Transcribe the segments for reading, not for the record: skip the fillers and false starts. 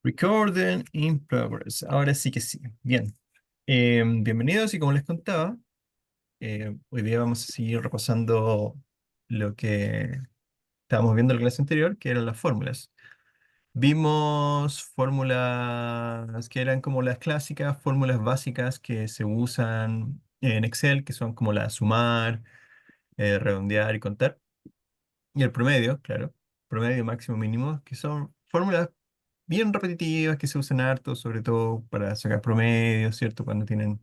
Recording in progress. Ahora sí que sí. Bien. Bienvenidos y como les contaba, hoy día vamos a seguir repasando lo que estábamos viendo en la clase anterior, que eran las fórmulas. Vimos fórmulas que eran como las clásicas, fórmulas básicas que se usan en Excel, que son como la sumar, redondear y contar. Y el promedio, claro, promedio máximo mínimo, que son fórmulas bien repetitivas que se usan harto, sobre todo para sacar promedios, ¿cierto? Cuando tienen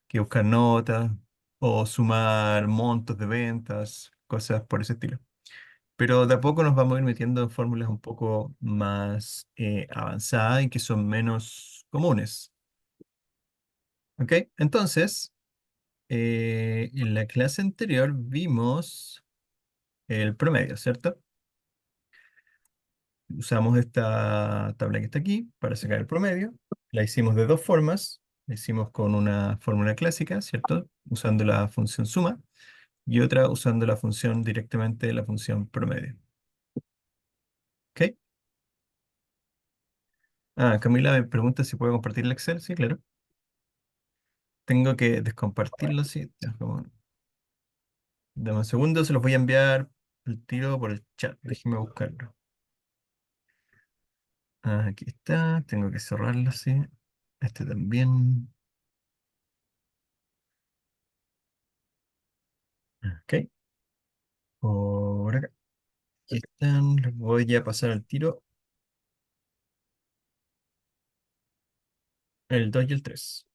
que buscar notas o sumar montos de ventas, cosas por ese estilo. Pero de a poco nos vamos a ir metiendo en fórmulas un poco más avanzadas y que son menos comunes. ¿Ok? Entonces, en la clase anterior vimos el promedio, ¿cierto? Usamos esta tabla que está aquí para sacar el promedio. La hicimos de dos formas. La hicimos con una fórmula clásica, ¿cierto? Usando la función suma y otra usando la función directamente la función promedio. ¿Ok? Ah, Camila me pregunta si puedo compartir el Excel. Sí, claro. Tengo que descompartirlo, sí. Dame un segundo, se los voy a enviar el tiro por el chat. Déjeme buscarlo. Ah, aquí está. Tengo que cerrarlo, sí. Este también. Ok. Por acá. Aquí están, les voy a pasar al tiro el 2 y el 3.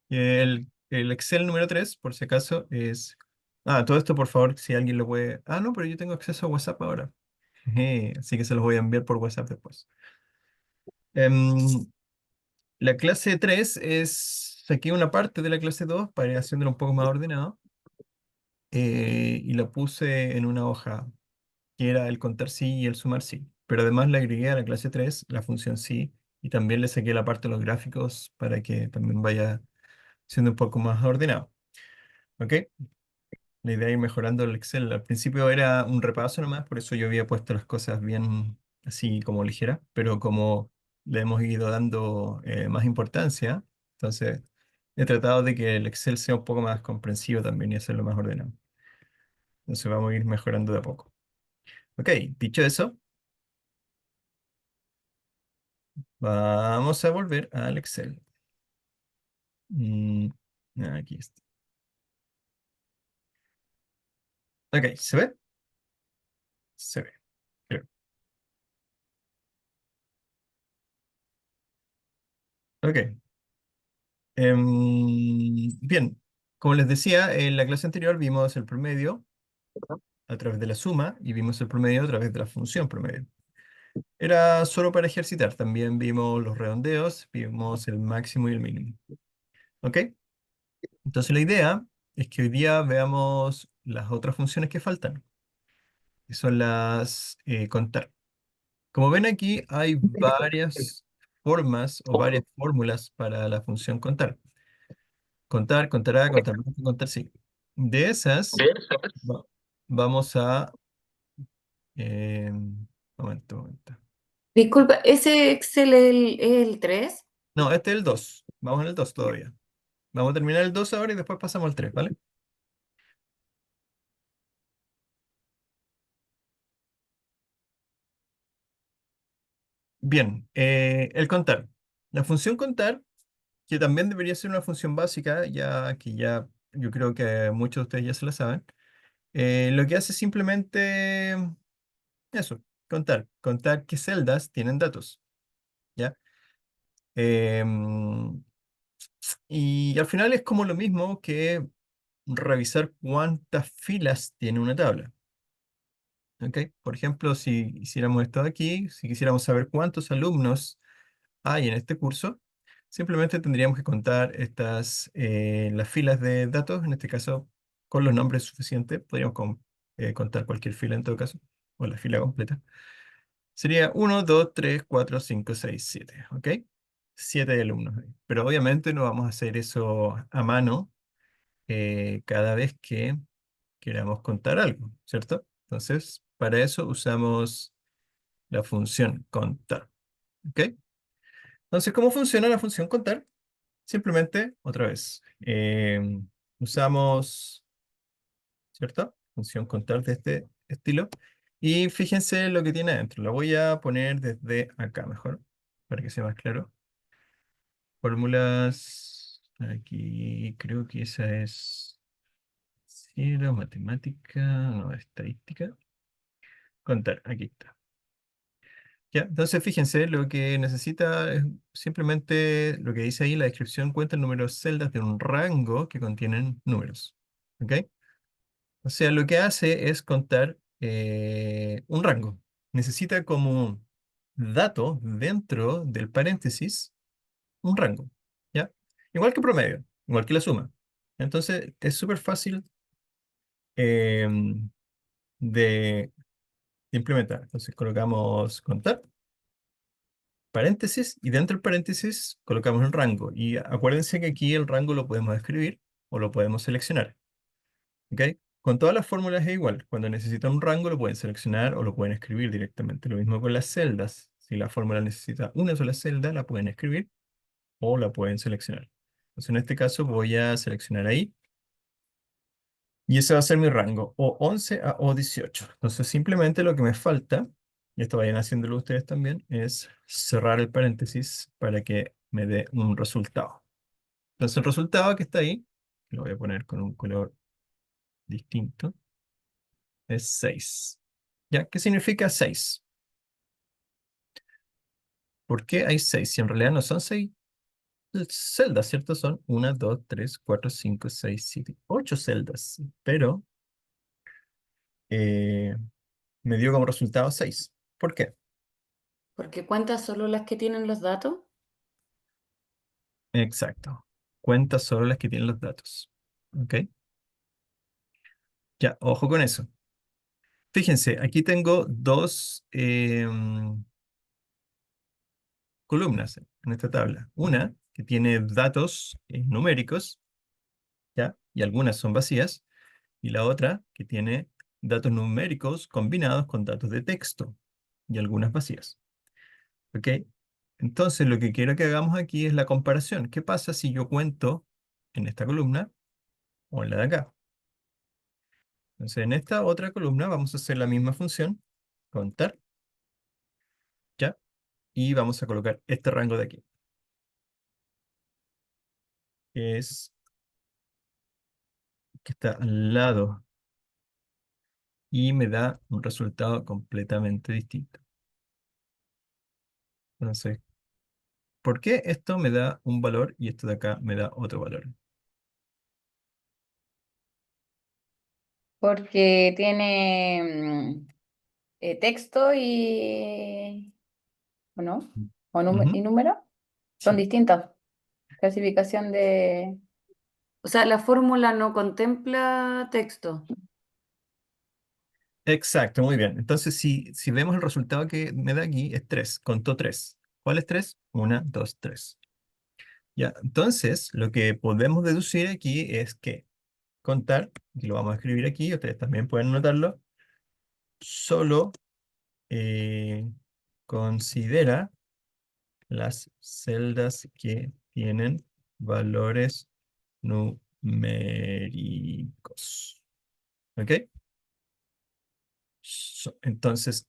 El Excel número 3 por si acaso, es... Ah, todo esto, por favor, si alguien lo puede... Ah, no, pero yo tengo acceso a WhatsApp ahora. Jeje, así que se los voy a enviar por WhatsApp después. Em, la clase 3 es... Saqué una parte de la clase 2 para ir haciéndolo un poco más ordenado y la puse en una hoja que era el contar sí y el sumar sí. Pero además le agregué a la clase 3 la función sí y también le saqué la parte de los gráficos para que también vaya siendo un poco más ordenado. ¿Ok? La idea es ir mejorando el Excel. Al principio era un repaso nomás, por eso yo había puesto las cosas bien así como ligeras, pero como le hemos ido dando más importancia, entonces he tratado de que el Excel sea un poco más comprensivo también y hacerlo más ordenado. Entonces vamos a ir mejorando de a poco. Ok, dicho eso. Vamos a volver al Excel. Mm, aquí está. Ok, ¿se ve? Se ve, creo. Ok. Bien, como les decía, en la clase anterior vimos el promedio a través de la suma y vimos el promedio a través de la función promedio. Era solo para ejercitar. También vimos los redondeos, vimos el máximo y el mínimo. ¿Ok? Entonces la idea es que hoy día veamos las otras funciones que faltan, que son las contar. Como ven aquí, hay varias formas o varias fórmulas para la función contar. Contar, contar A, contar B, contar sí. De esas, va- vamos a... eh, momento, momento. Disculpa, ¿ese Excel es el 3? No, este es el 2. Vamos en el 2 todavía. Vamos a terminar el 2 ahora y después pasamos al 3, ¿vale? Bien, el contar. La función contar, que también debería ser una función básica, ya que ya yo creo que muchos de ustedes ya se la saben. Lo que hace es simplemente eso, contar. Contar qué celdas tienen datos, ¿ya? Em, y al final es como lo mismo que revisar cuántas filas tiene una tabla, ¿ok? Por ejemplo, si hiciéramos esto de aquí, si quisiéramos saber cuántos alumnos hay en este curso, simplemente tendríamos que contar las filas de datos, en este caso con los nombres suficientes, podríamos contar cualquier fila en todo caso, o la fila completa. Sería uno 2 3 4 5 6 7, ¿ok? 7 alumnos ahí. Pero obviamente no vamos a hacer eso a mano cada vez que queramos contar algo, ¿cierto? Entonces, para eso usamos la función contar. ¿Ok? Entonces, ¿cómo funciona la función contar? Simplemente, otra vez, usamos, ¿cierto? Función contar de este estilo. Y fíjense lo que tiene adentro. Lo voy a poner desde acá mejor, para que sea más claro. Fórmulas, aquí creo que esa es cero, matemática, no, estadística. Contar, aquí está. Ya, entonces fíjense, lo que necesita es simplemente lo que dice ahí, la descripción cuenta el número de celdas de un rango que contienen números. ¿Ok? O sea, lo que hace es contar un rango. Necesita como dato dentro del paréntesis un rango. ¿Ya? Igual que promedio, igual que la suma. Entonces, es súper fácil em, de implementar. Entonces, colocamos contar paréntesis y dentro del paréntesis colocamos el rango. Y acuérdense que aquí el rango lo podemos escribir o lo podemos seleccionar. ¿Ok? Con todas las fórmulas es igual. Cuando necesitan un rango lo pueden seleccionar o lo pueden escribir directamente. Lo mismo con las celdas. Si la fórmula necesita una sola celda, la pueden escribir o la pueden seleccionar. Entonces en este caso voy a seleccionar ahí y ese va a ser mi rango, o 11 a o 18. Entonces simplemente lo que me falta, y esto vayan haciéndolo ustedes también, es cerrar el paréntesis para que me dé un resultado. Entonces el resultado que está ahí, lo voy a poner con un color distinto, es 6. ¿Ya? ¿Qué significa 6? ¿Por qué hay 6? Si en realidad no son 6 celdas, ¿cierto? Son 1, 2, 3, 4, 5, 6, 7, 8 celdas. Pero eh, me dio como resultado 6. ¿Por qué? Porque cuenta solo las que tienen los datos. Exacto. Cuenta solo las que tienen los datos. ¿Ok? Ya, ojo con eso. Fíjense, aquí tengo dos columnas en esta tabla. Una que tiene datos numéricos, ¿ya? Y algunas son vacías. Y la otra que tiene datos numéricos combinados con datos de texto y algunas vacías. ¿Ok? Entonces, lo que quiero que hagamos aquí es la comparación. ¿Qué pasa si yo cuento en esta columna o en la de acá? Entonces, en esta otra columna vamos a hacer la misma función, contar, ¿ya? Y vamos a colocar este rango de aquí, que es que está al lado y me da un resultado completamente distinto. Entonces, ¿por qué esto me da un valor y esto de acá me da otro valor? Porque tiene texto ¿o no? ¿Y Ujú, número? Son sí, distintas. Clasificación de... O sea, la fórmula no contempla texto. exacto, muy bien. Entonces, si vemos el resultado que me da aquí, es 3, contó 3. ¿Cuál es 3? 1, 2, 3. Ya, entonces, lo que podemos deducir aquí es que contar, y lo vamos a escribir aquí, ustedes también pueden notarlo, solo considera las celdas que tienen valores numéricos. ¿Ok? Entonces,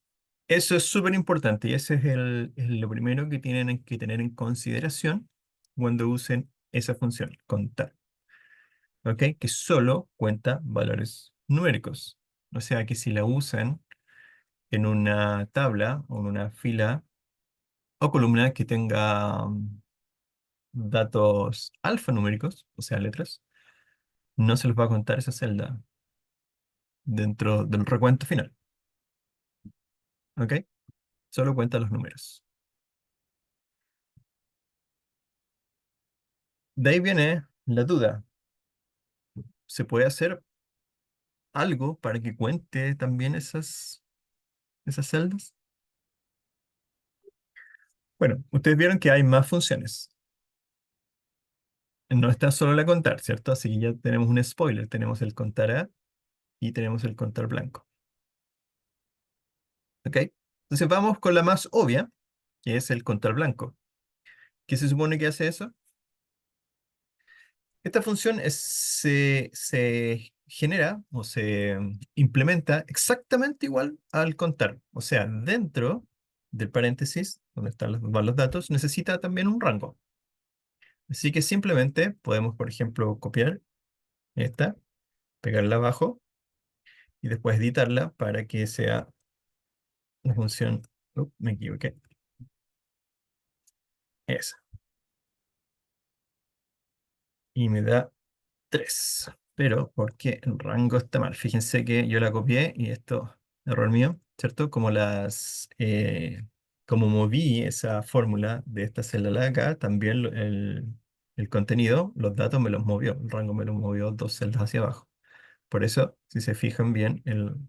eso es súper importante y ese es lo primero que tienen que tener en consideración cuando usen esa función, contar. ¿Ok? Que solo cuenta valores numéricos. O sea que si la usan en una tabla o en una fila o columna que tenga datos alfanuméricos, o sea, letras, no se les va a contar esa celda dentro del recuento final. ¿Ok? Solo cuenta los números. De ahí viene la duda. ¿Se puede hacer algo para que cuente también esas celdas? Bueno, ustedes vieron que hay más funciones. No está solo la contar, ¿cierto? Así que ya tenemos un spoiler. Tenemos el contar A y tenemos el contar blanco. ¿Ok? Entonces vamos con la más obvia, que es el contar blanco. ¿Qué se supone que hace eso? Esta función se genera o se implementa exactamente igual al contar. O sea, dentro del paréntesis, donde están van los datos, necesita también un rango. Así que simplemente podemos, por ejemplo, copiar esta, pegarla abajo y después editarla para que sea la función. Me equivoqué. Esa. Y me da 3. Pero, ¿por qué el rango está mal? Fíjense que yo la copié y esto, error mío, ¿cierto? Como moví esa fórmula de esta celda a la de acá, también el contenido, los datos me los movió, el rango me los movió 2 celdas hacia abajo. Por eso, si se fijan bien, el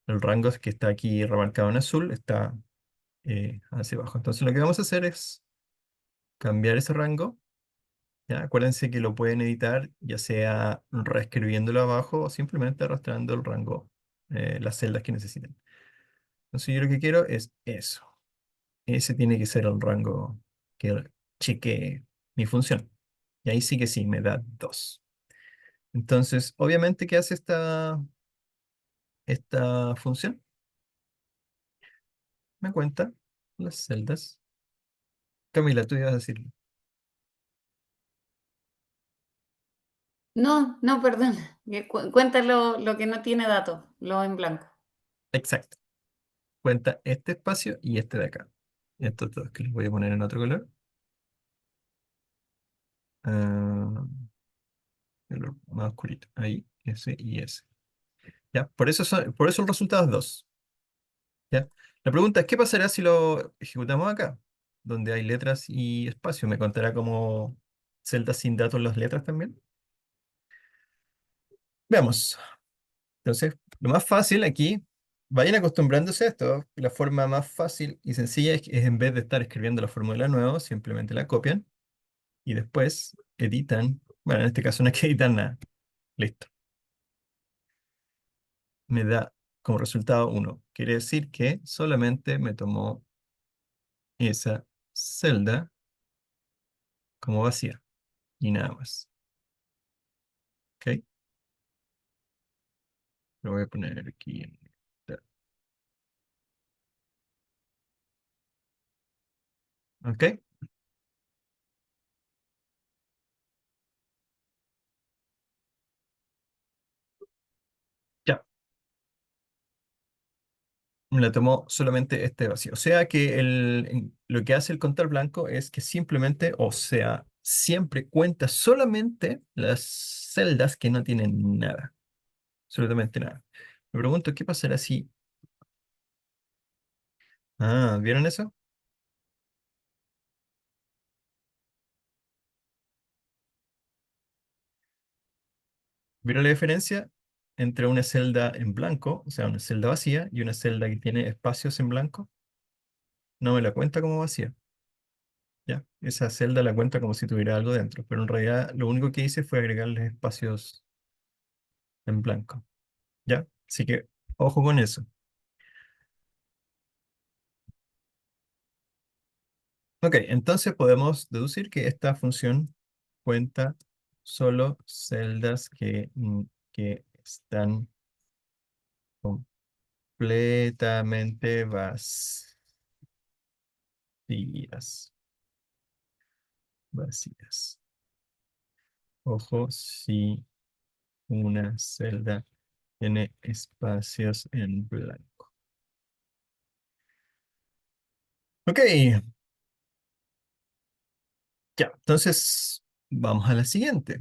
rango que está aquí remarcado en azul está hacia abajo. Entonces lo que vamos a hacer es cambiar ese rango. ¿Ya? Acuérdense que lo pueden editar ya sea reescribiéndolo abajo o simplemente arrastrando el rango, las celdas que necesiten. Entonces yo lo que quiero es eso. Ese tiene que ser el rango que chequee mi función. Y ahí sí que sí, me da 2. Entonces, obviamente, ¿qué hace esta función? Me cuenta las celdas. Camila, tú ibas a decirlo. No, no, perdón. Cuenta lo que no tiene datos, lo en blanco. Exacto. Cuenta este espacio y este de acá. Estos dos que los voy a poner en otro color. Ah, el más oscurito. Ahí, ese y ese. ¿Ya? Por eso el resultado es 2. ¿Ya? La pregunta es, ¿qué pasará si lo ejecutamos acá? Donde hay letras y espacio. ¿Me contará como celdas sin datos las letras también? Veamos. Entonces, lo más fácil aquí, vayan acostumbrándose a esto. La forma más fácil y sencilla es en vez de estar escribiendo la fórmula de nuevo, simplemente la copian y después editan. Bueno, en este caso no hay que editar nada. Listo. Me da como resultado 1. Quiere decir que solamente me tomó esa celda como vacía y nada más. ¿Ok? Lo voy a poner aquí en... ¿Ok? Ya. Me la tomó solamente este vacío. O sea que lo que hace el contar blanco es que simplemente, o sea, siempre cuenta solamente las celdas que no tienen nada. Absolutamente nada. Me pregunto, ¿qué pasará si... Ah, ¿vieron eso? ¿Vieron la diferencia entre una celda en blanco, o sea, una celda vacía, y una celda que tiene espacios en blanco? No me la cuenta como vacía, ¿ya? Esa celda la cuenta como si tuviera algo dentro, pero en realidad lo único que hice fue agregarle espacios en blanco, ¿ya? Así que ojo con eso. Ok, entonces podemos deducir que esta función cuenta solo celdas que están completamente vacías. Vacías. Ojo si una celda tiene espacios en blanco. Ok, ya. Entonces, vamos a la siguiente.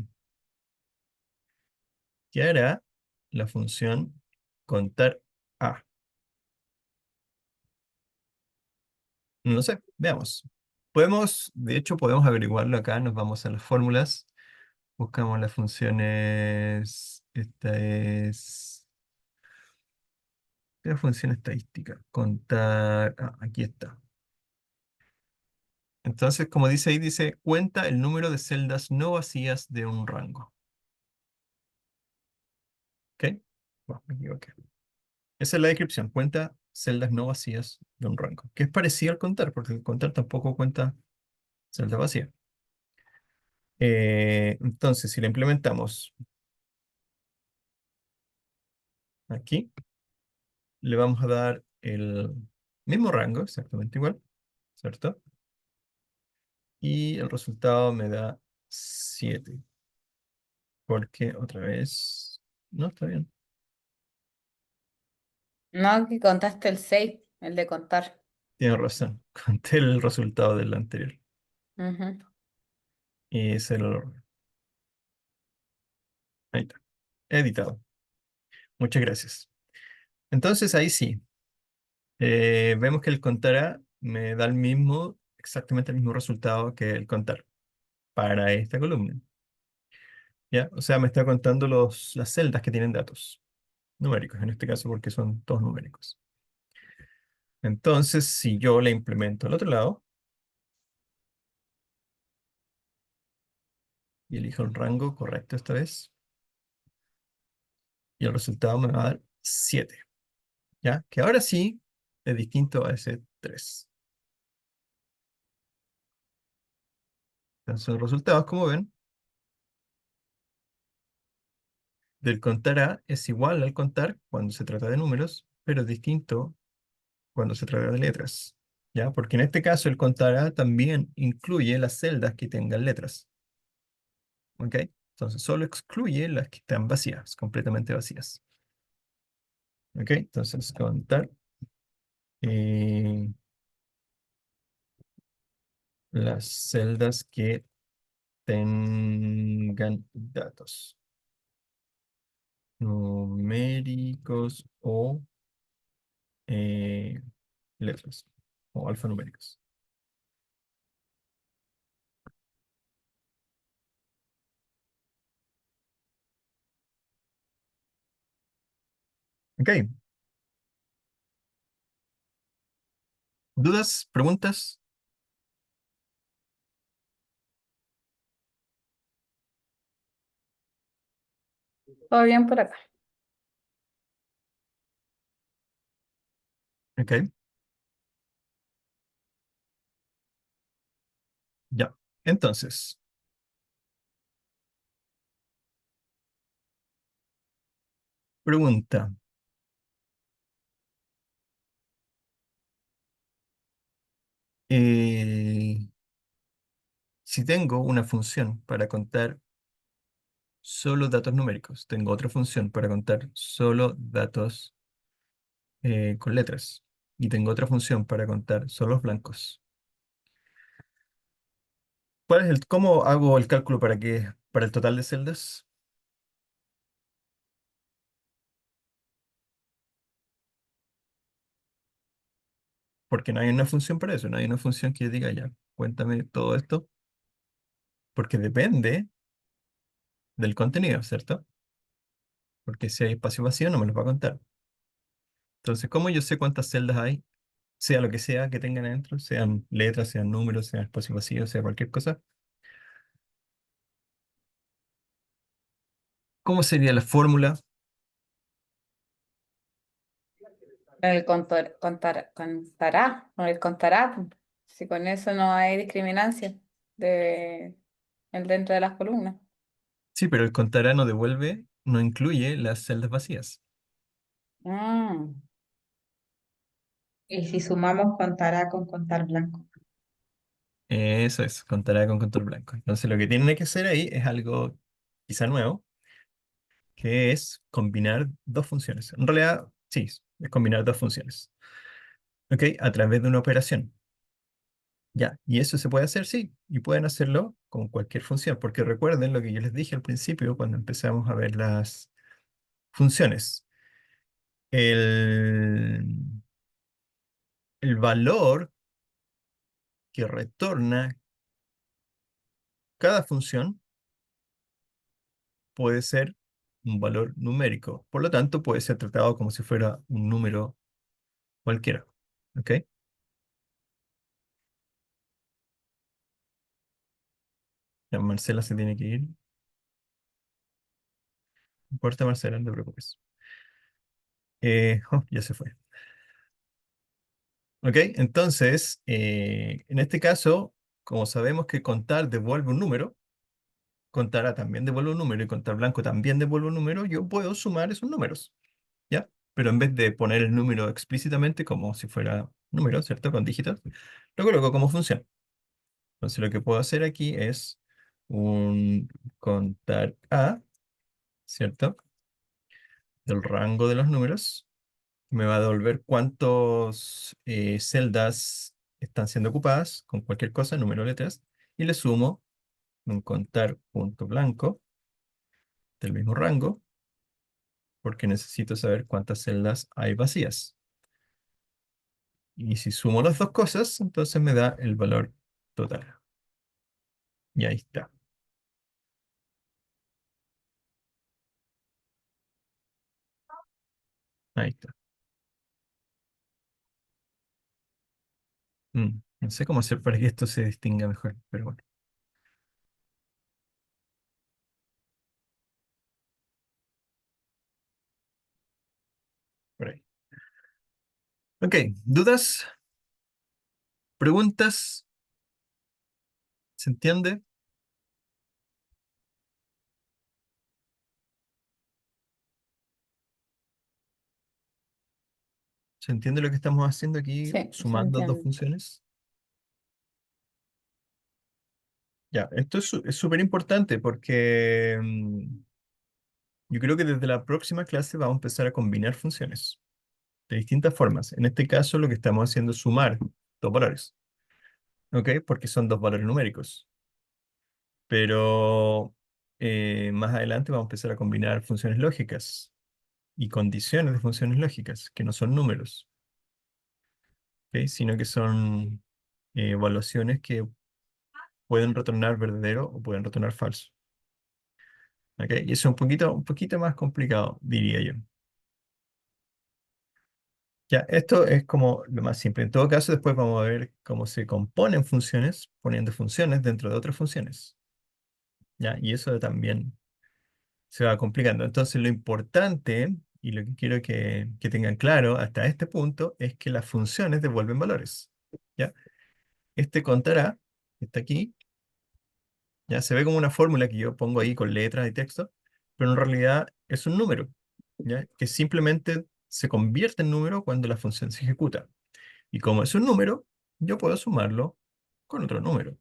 ¿Qué hará la función contar A? No lo sé, veamos. De hecho, podemos averiguarlo acá. Nos vamos a las fórmulas. Buscamos las funciones. Esta es la función estadística. Contar. Aquí está. Entonces, como dice ahí, dice, cuenta el número de celdas no vacías de un rango. ¿Ok? Bueno, me equivoqué. Esa es la descripción. Cuenta celdas no vacías de un rango, que es parecido al contar, porque el contar tampoco cuenta celdas vacías. Entonces, si lo implementamos aquí, le vamos a dar el mismo rango, exactamente igual, ¿cierto? Y el resultado me da 7 porque otra vez, no, está bien. No, que contaste el 6 el de contar. Tienes razón, conté el resultado del anterior. Ujú. Y es el error. Ahí está, editado. Muchas gracias. Entonces ahí sí, vemos que el contar A me da el mismo, exactamente el mismo resultado que el contar para esta columna. ¿Ya? O sea, me está contando las celdas que tienen datos numéricos, en este caso porque son todos numéricos. Entonces, si yo le implemento al otro lado y elijo el rango correcto esta vez, y el resultado me va a dar 7, ¿ya? Que ahora sí es distinto a ese 3. Entonces, los resultados, como ven, del contar A es igual al contar cuando se trata de números, pero es distinto cuando se trata de letras, ¿ya? Porque en este caso el contar A también incluye las celdas que tengan letras, ¿ok? Entonces solo excluye las que están vacías, completamente vacías, ¿ok? Entonces contar eh, las celdas que tengan datos numéricos o eh, letras o alfanuméricos. ¿Ok? ¿Dudas? ¿Preguntas? Todo bien por acá. ¿Ok? Ya. Entonces, pregunta. eh, si tengo una función para contar solo datos numéricos, tengo otra función para contar solo datos con letras, y tengo otra función para contar solo los blancos. ¿Cómo hago el cálculo para el total de celdas? Porque no hay una función para eso, no hay una función que yo diga ya, cuéntame todo esto, porque depende del contenido, ¿cierto? Porque si hay espacio vacío no me los va a contar. Entonces, ¿cómo yo sé cuántas celdas hay? Sea lo que sea que tengan adentro, sean letras, sean números, sean espacio vacío, sea cualquier cosa. ¿Cómo sería la fórmula? El contará, con el contará, pues. Si con eso no hay discriminancia de el dentro de las columnas. Sí, pero el contará no devuelve, no incluye las celdas vacías. Mm. Y si sumamos contará con contar blanco. Eso es, contará con control blanco. Entonces lo que tienen que hacer ahí es algo quizá nuevo, que es combinar dos funciones. En realidad, sí, es combinar dos funciones. ¿Ok? A través de una operación. Ya, y eso se puede hacer, sí, y pueden hacerlo con cualquier función, porque recuerden lo que yo les dije al principio cuando empezamos a ver las funciones. El, el valor que retorna cada función puede ser un valor numérico. Por lo tanto, puede ser tratado como si fuera un número cualquiera. ¿Ok? Ya, Marcela se tiene que ir. No importa, Marcela, no te preocupes. Oh, ya se fue. ¿Ok? Entonces, en este caso, como sabemos que contar devuelve un número, contar A también devuelve un número y contar blanco también devuelve un número, yo puedo sumar esos números, ¿ya? Pero en vez de poner el número explícitamente como si fuera número, ¿cierto? Con dígitos, lo coloco como función. Entonces lo que puedo hacer aquí es un contar A, ¿cierto? Del rango de los números. Me va a devolver cuántos celdas están siendo ocupadas con cualquier cosa, número de letras, y le sumo un contar punto blanco del mismo rango, porque necesito saber cuántas celdas hay vacías. Y si sumo las dos cosas, entonces me da el valor total. Y ahí está. Ahí está. No sé cómo hacer para que esto se distinga mejor, pero bueno, por ahí. Ok, ¿dudas? ¿Preguntas? ¿Se entiende? ¿Se entiende lo que estamos haciendo aquí, Sí, se sumando dos entiende. funciones? Ya, esto es súper importante porque yo creo que desde la próxima clase vamos a empezar a combinar funciones de distintas formas. En este caso, lo que estamos haciendo es sumar dos valores, ¿ok? Porque son dos valores numéricos. Pero más adelante vamos a empezar a combinar funciones lógicas y condiciones de funciones lógicas, que no son números, ¿ok? Sino que son evaluaciones que pueden retornar verdadero o pueden retornar falso. ¿Ok? Y eso es un poquito más complicado, diría yo. Ya, esto es como lo más simple. En todo caso, después vamos a ver cómo se componen funciones, poniendo funciones dentro de otras funciones. ¿Ya? Y eso también se va complicando. Entonces, lo importante y lo que quiero que tengan claro hasta este punto es que las funciones devuelven valores. ¿Ya? Este contará, está aquí, ya se ve como una fórmula que yo pongo ahí con letras y texto, pero en realidad es un número, ¿ya? Que simplemente se convierte en número cuando la función se ejecuta. Y como es un número, yo puedo sumarlo con otro número.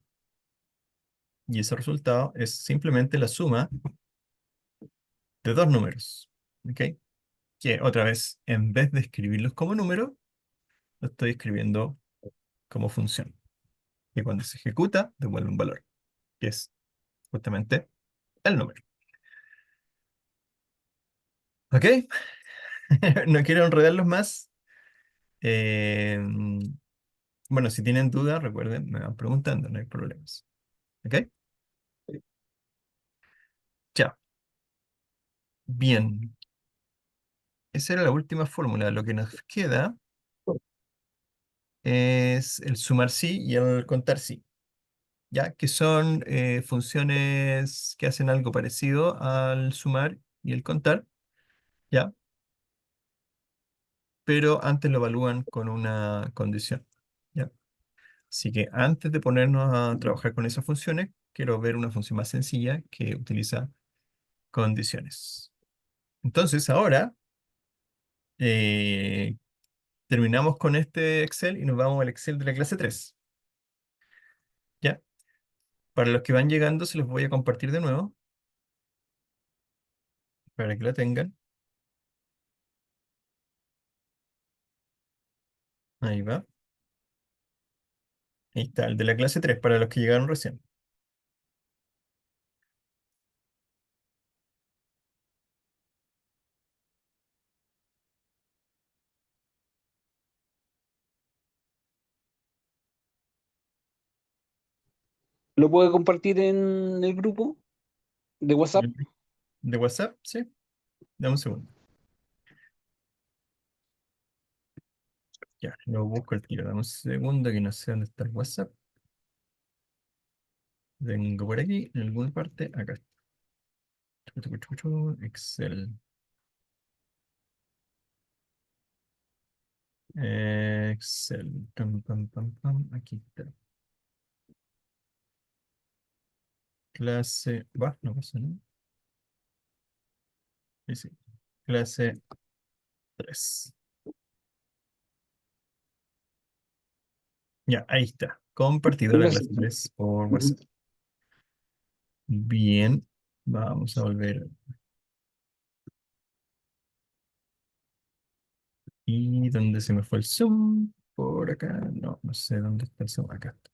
Y ese resultado es simplemente la suma de dos números. ¿Ok? Que otra vez, en vez de escribirlos como número, lo estoy escribiendo como función. Y cuando se ejecuta, devuelve un valor, que es justamente el número. ¿Ok? No quiero enredarlos más. Eh, bueno, si tienen dudas, recuerden, me van preguntando, no hay problemas. ¿Ok? Ya. Bien. Esa era la última fórmula. Lo que nos queda es el sumar sí y el contar sí. ¿Ya? Que son funciones que hacen algo parecido al sumar y el contar, ¿ya? Pero antes lo evalúan con una condición, ¿ya? Así que antes de ponernos a trabajar con esas funciones, quiero ver una función más sencilla que utiliza condiciones. Entonces, ahora eh, terminamos con este Excel y nos vamos al Excel de la clase 3. ¿Ya? Para los que van llegando, se los voy a compartir de nuevo para que la tengan. Ahí va. Ahí está, el de la clase 3 para los que llegaron recién. ¿Lo puede compartir en el grupo de ¿En WhatsApp? el grupo de WhatsApp? Sí. Dame un segundo. Ya, lo busco el tiro. Dame un segundo que no sé dónde está el WhatsApp. Vengo por aquí, en alguna parte. Acá está. Excel. Excel. Pam, pam, pam, pam. Aquí está. Clase. Va, no pasa nada. Sí, sí. Clase 3. Ya, ahí está. Compartido la clase 3 por WhatsApp. Bien. Vamos a volver. ¿Y dónde se me fue el Zoom? Por acá. No, no sé dónde está el Zoom. Acá está.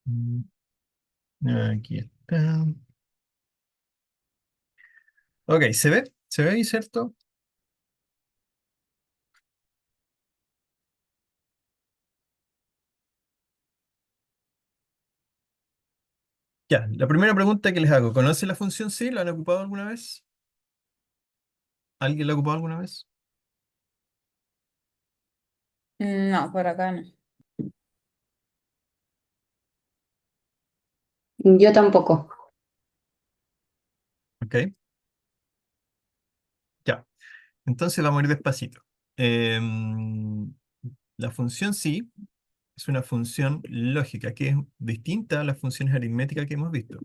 Mm, Aquí está. Ok, ¿se ve? ¿Se ve ahí, cierto? Ya, la primera pregunta que les hago. ¿Conocen la función sí? ¿La han ocupado alguna vez? ¿Alguien la ha ocupado alguna vez? No, por acá no. Yo tampoco. Ok, ya. Entonces vamos a ir despacito. La función sí es una función lógica que es distinta a las funciones aritméticas que hemos visto.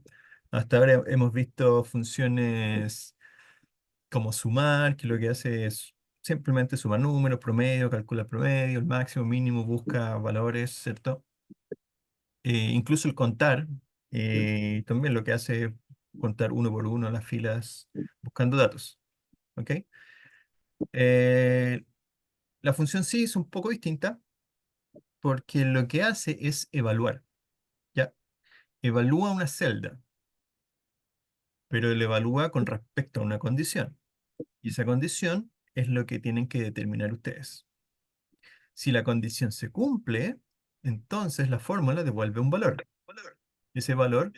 Hasta ahora hemos visto funciones como sumar, que lo que hace es simplemente sumar números, promedio, calcula el promedio, el máximo, mínimo, busca valores, ¿cierto? Incluso el contar, también lo que hace es contar uno por uno las filas buscando datos, ¿ok? Eh, la función sí es un poco distinta porque lo que hace es evaluar, ¿ya? Evalúa una celda, pero lo evalúa con respecto a una condición. Y esa condición es lo que tienen que determinar ustedes. Si la condición se cumple, entonces la fórmula devuelve un valor. Ese valor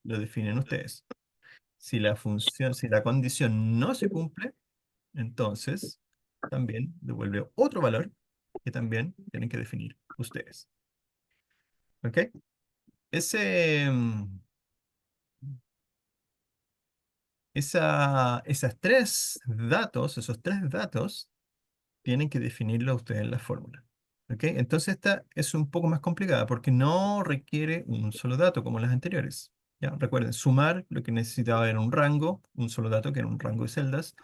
lo definen ustedes. Si la condición no se cumple, entonces también devuelve otro valor que también tienen que definir ustedes. ¿Ok? Ese, mm, esos tres datos, tienen que definirlo ustedes en la fórmula. ¿Ok? Entonces esta es un poco más complicada porque no requiere un solo dato como las anteriores. ¿Ya? Recuerden, sumar lo que necesitaba era un rango, un solo dato que era un rango de celdas.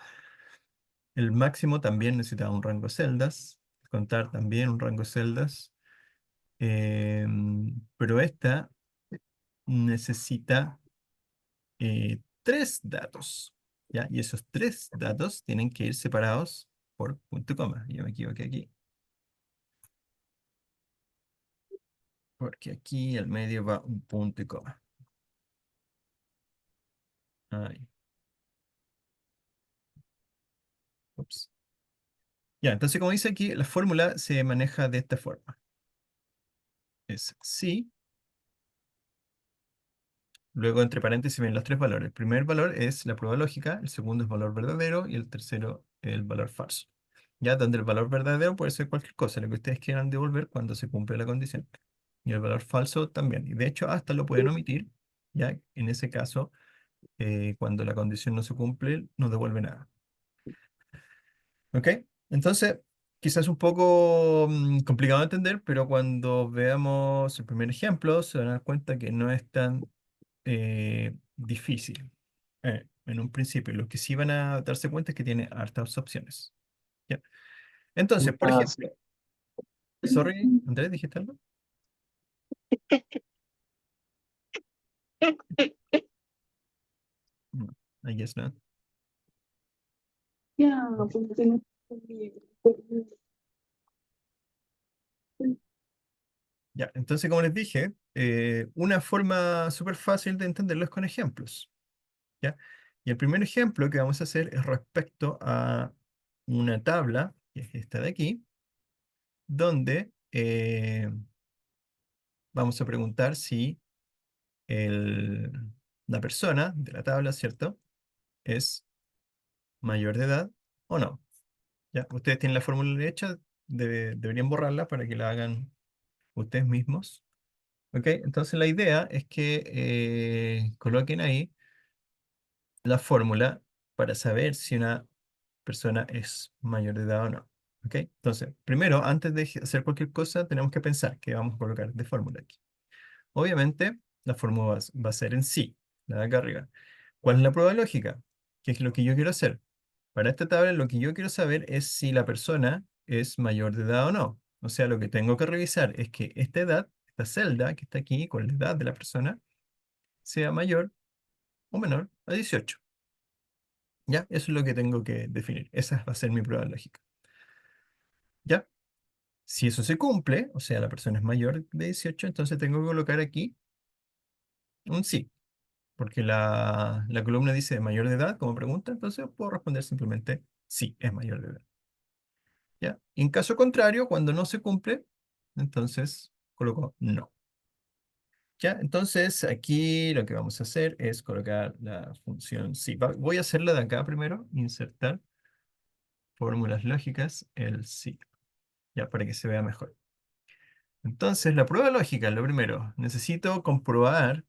El máximo también necesitaba un rango de celdas. Contar también un rango de celdas. Pero esta necesita tres datos. ¿Ya? Y esos tres datos tienen que ir separados por punto y coma. Yo me equivoqué aquí. Porque aquí al medio va un punto y coma. Ahí. Ups. Ya, entonces como dice aquí, la fórmula se maneja de esta forma. Es sí, luego entre paréntesis ven los tres valores. El primer valor es la prueba lógica, el segundo es valor verdadero y el tercero el valor falso. Ya, donde el valor verdadero puede ser cualquier cosa, lo que ustedes quieran devolver cuando se cumple la condición. Y el valor falso también. Y de hecho hasta lo pueden omitir, ya en ese caso, cuando la condición no se cumple, no devuelve nada. ¿Ok? Entonces, quizás un poco complicado de entender, pero cuando veamos el primer ejemplo, se van a dar cuenta que no es tan difícil. En un principio, lo que sí van a darse cuenta es que tiene hartas opciones. ¿Ya? Entonces, por Ah, sí. ejemplo, sorry, Andrés, ¿dijiste algo? No, I guess not. Ya, pues, tengo Ya, entonces, como les dije, una forma súper fácil de entenderlo es con ejemplos. ¿Ya? Y el primer ejemplo que vamos a hacer es respecto a una tabla, que es esta de aquí, donde vamos a preguntar si el- la persona de la tabla, ¿cierto? Es mayor de edad o no. ¿Ya? Ustedes tienen la fórmula hecha, deberían borrarla para que la hagan ustedes mismos. ¿Ok? Entonces la idea es que coloquen ahí la fórmula para saber si una persona es mayor de edad o no. ¿Ok? Entonces, primero, antes de hacer cualquier cosa, tenemos que pensar qué vamos a colocar de fórmula aquí. Obviamente, la fórmula va a ser en sí, la de acá arriba. ¿Cuál es la prueba lógica? ¿Qué es lo que yo quiero hacer? Para esta tabla, lo que yo quiero saber es si la persona es mayor de edad o no. O sea, lo que tengo que revisar es que esta edad, esta celda que está aquí con la edad de la persona, sea mayor o menor a 18. ¿Ya? Eso es lo que tengo que definir. Esa va a ser mi prueba lógica. ¿Ya? Si eso se cumple, o sea, la persona es mayor de 18, entonces tengo que colocar aquí un sí, porque la columna dice mayor de edad como pregunta, entonces puedo responder simplemente sí, es mayor de edad. ¿Ya? En caso contrario, cuando no se cumple, entonces coloco no. ¿Ya? Entonces aquí lo que vamos a hacer es colocar la función sí. Voy a hacerla de acá primero, insertar fórmulas lógicas, el sí, ya para que se vea mejor. Entonces la prueba lógica, lo primero, necesito comprobar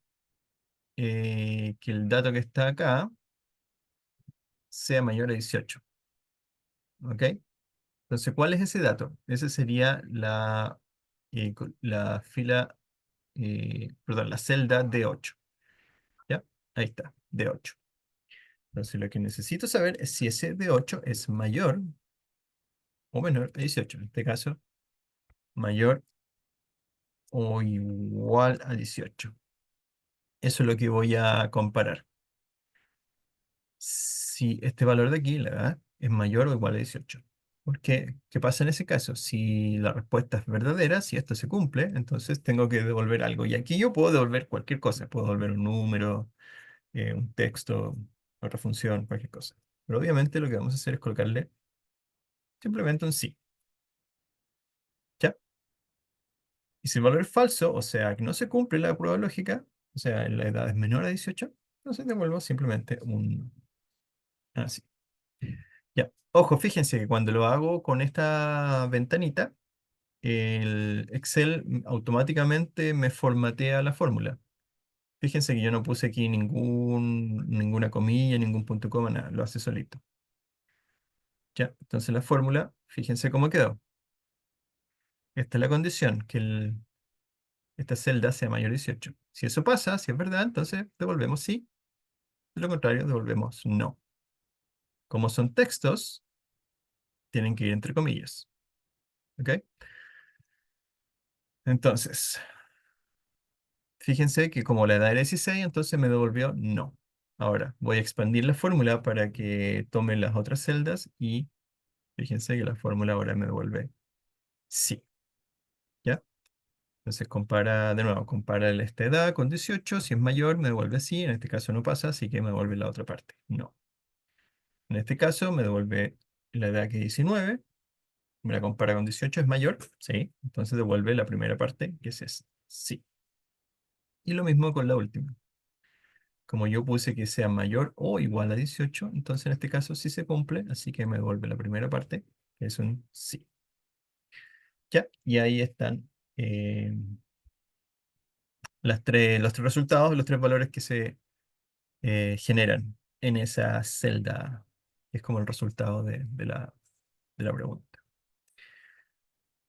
que el dato que está acá sea mayor a 18. ¿Ok? Entonces, ¿cuál es ese dato? Ese sería la fila, perdón, la celda D8. ¿Ya? Ahí está, D8. Entonces, lo que necesito saber es si ese D8 es mayor o menor a 18. En este caso, mayor o igual a 18. Eso es lo que voy a comparar. Si este valor de aquí, la edad, es mayor o igual a 18. Porque, ¿qué pasa en ese caso? Si la respuesta es verdadera, si esto se cumple, entonces tengo que devolver algo. Y aquí yo puedo devolver cualquier cosa. Puedo devolver un número, un texto, otra función, cualquier cosa. Pero obviamente lo que vamos a hacer es colocarle simplemente un sí. ¿Ya? Y si el valor es falso, o sea, que no se cumple la prueba lógica, o sea, la edad es menor a 18, entonces devuelvo simplemente un así. Ya. Ojo, fíjense que cuando lo hago con esta ventanita, el Excel automáticamente me formatea la fórmula. Fíjense que yo no puse aquí ninguna comilla, ningún punto coma, nada, lo hace solito. Ya, entonces la fórmula, fíjense cómo quedó. Esta es la condición, que esta celda sea mayor a 18. Si eso pasa, si es verdad, entonces devolvemos sí. De lo contrario, devolvemos no. Como son textos, tienen que ir entre comillas. ¿Ok? Entonces, fíjense que como la edad era 16, entonces me devolvió no. Ahora, voy a expandir la fórmula para que tome las otras celdas y fíjense que la fórmula ahora me devuelve sí. ¿Ya? Entonces compara, de nuevo, compara esta edad con 18. Si es mayor, me devuelve sí. En este caso no pasa, así que me devuelve la otra parte. No. En este caso me devuelve la edad que es 19. Me la compara con 18, es mayor. Sí. Entonces devuelve la primera parte, que es esta. Sí. Y lo mismo con la última. Como yo puse que sea mayor o igual a 18, entonces en este caso sí se cumple, así que me devuelve la primera parte, que es un sí. Ya, y ahí están eh, los tres resultados, los tres valores que se generan en esa celda, que es como el resultado de la pregunta.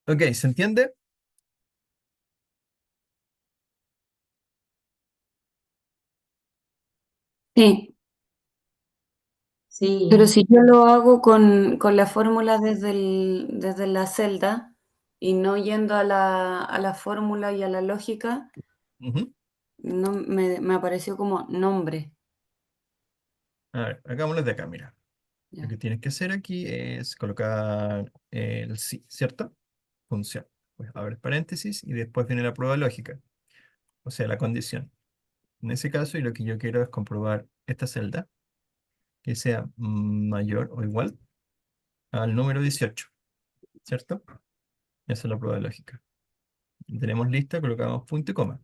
Ok, ¿se entiende? Sí, Sí, pero si yo lo hago con la fórmula desde la celda y no yendo a la fórmula y a la lógica, Ujú. no me apareció como nombre. A ver, hagámoslo de acá, mira. Lo Ya. que tienes que hacer aquí es colocar el sí, ¿cierto? Función. Pues abre paréntesis y después viene la prueba lógica, o sea, la condición. En ese caso, y lo que yo quiero es comprobar esta celda, que sea mayor o igual al número 18, ¿cierto? Esa es la prueba lógica. Tenemos lista, colocamos punto y coma.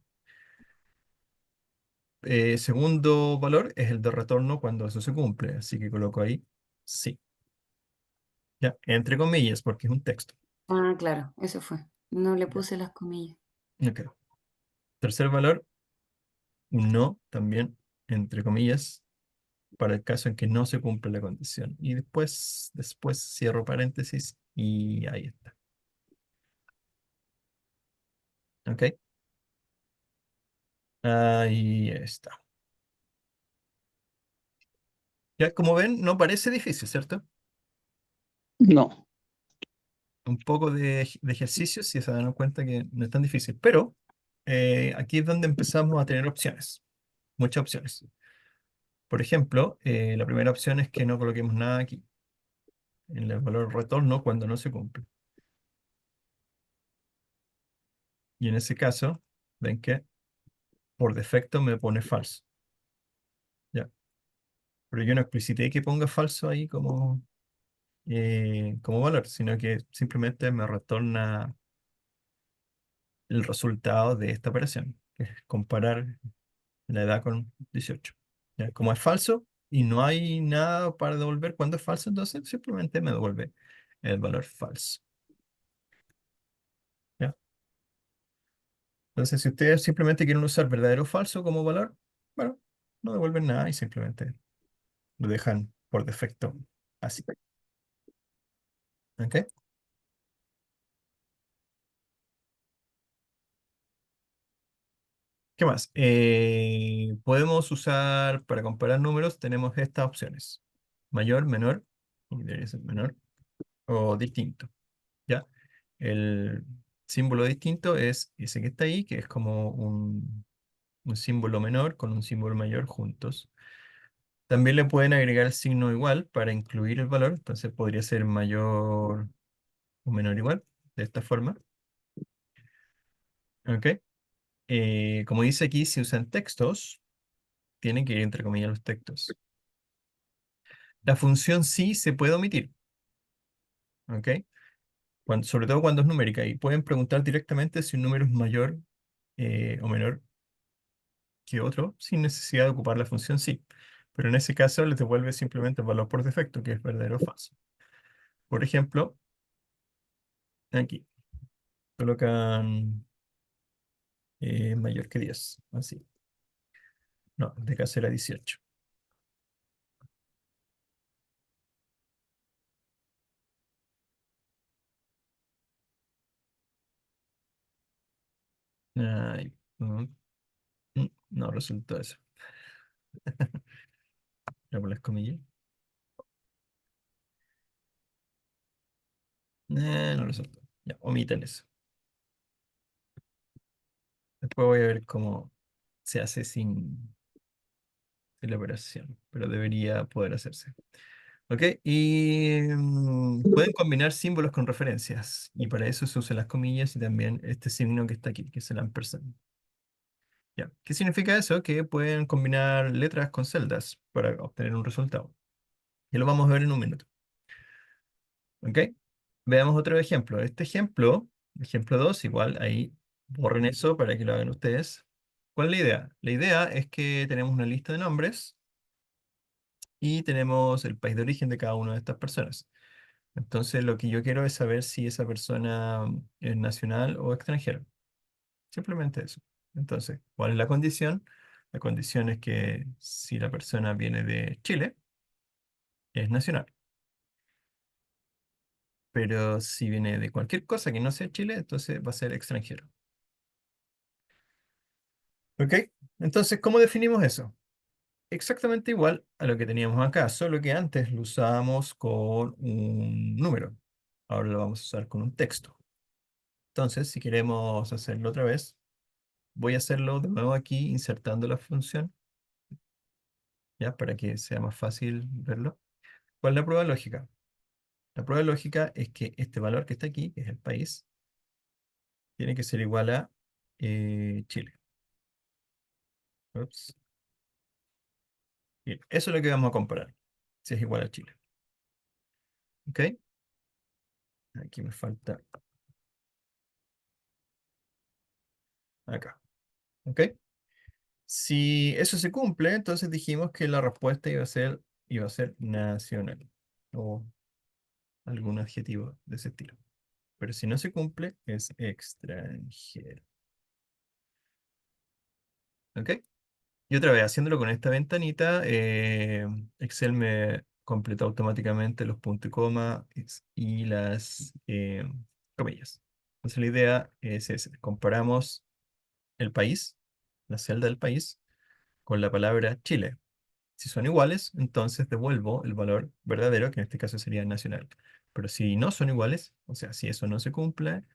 Segundo valor es el de retorno cuando eso se cumple, así que coloco ahí sí. Ya, entre comillas, porque es un texto. Ah, claro, eso fue. No le Ya. puse las comillas. Ok. Tercer valor, un no, también entre comillas, para el caso en que no se cumple la condición. Y después cierro paréntesis y ahí está. ¿Ok? Ahí está. Ya, como ven, no parece difícil, ¿cierto? No, Un poco de ejercicio, si se dan cuenta que no es tan difícil. Pero aquí es donde empezamos a tener opciones, muchas opciones. Por ejemplo, la primera opción es que no coloquemos nada aquí, en el valor retorno cuando no se cumple. Y en ese caso, ven que por defecto me pone falso. ¿Ya? Pero yo no explicité que ponga falso ahí como valor, sino que simplemente me retorna el resultado de esta operación, que es comparar la edad con 18. ¿Ya? Como es falso y no hay nada para devolver cuando es falso, entonces simplemente me devuelve el valor falso. ¿Ya? Entonces, si ustedes simplemente quieren usar verdadero o falso como valor, bueno, no devuelven nada y simplemente lo dejan por defecto así. ¿Ok? ¿Qué más? Podemos usar, para comparar números, tenemos estas opciones. Mayor, menor, y debería ser menor, o distinto. ¿Ya? El símbolo distinto es ese que está ahí, que es como un símbolo menor con un símbolo mayor juntos. También le pueden agregar el signo igual para incluir el valor, entonces podría ser mayor o menor igual, de esta forma. ¿Ok? Como dice aquí, si usan textos, tienen que ir entre comillas los textos. La función sí se puede omitir, ¿ok? Sobre todo cuando es numérica, y pueden preguntar directamente si un número es mayor o menor que otro, sin necesidad de ocupar la función sí. Pero en ese caso les devuelve simplemente el valor por defecto, que es verdadero o falso. Por ejemplo, aquí, colocan mayor que 10, así. No, de caso era 18. Ay, no resultó eso. Ya por las comillas. No resultó. Ya, omiten eso. Después voy a ver cómo se hace sin la operación, pero debería poder hacerse. ¿Ok? Y pueden combinar símbolos con referencias, y para eso se usan las comillas y también este signo que está aquí, que es el ampersand. ¿Ya? ¿Qué significa eso? Que pueden combinar letras con celdas para obtener un resultado. Y lo vamos a ver en un minuto. ¿Ok? Veamos otro ejemplo. Este ejemplo 2 igual, ahí borren eso para que lo hagan ustedes. ¿Cuál es la idea? La idea es que tenemos una lista de nombres y tenemos el país de origen de cada una de estas personas. Entonces, lo que yo quiero es saber si esa persona es nacional o extranjera. Simplemente eso. Entonces, ¿cuál es la condición? La condición es que si la persona viene de Chile, es nacional. Pero si viene de cualquier cosa que no sea Chile, entonces va a ser extranjero. ¿Ok? Entonces, ¿cómo definimos eso? Exactamente igual a lo que teníamos acá, solo que antes lo usábamos con un número. Ahora lo vamos a usar con un texto. Entonces, si queremos hacerlo otra vez, voy a hacerlo de nuevo aquí, insertando la función, ya, para que sea más fácil verlo. ¿Cuál es la prueba lógica? La prueba lógica es que este valor que está aquí, que es el país, tiene que ser igual a Chile. Ups. Bien, eso es lo que vamos a comparar, si es igual a Chile. ¿Ok? Aquí me falta acá. ¿Ok? Si eso se cumple, entonces dijimos que la respuesta iba a ser nacional o algún adjetivo de ese estilo. Pero si no se cumple, es extranjero. ¿Ok? Y otra vez, haciéndolo con esta ventanita, Excel me completó automáticamente los puntos y coma y las comillas. Entonces la idea es esa. Comparamos el país, la celda del país, con la palabra Chile. Si son iguales, entonces devuelvo el valor verdadero, que en este caso sería nacional. Pero si no son iguales, o sea, si eso no se cumple,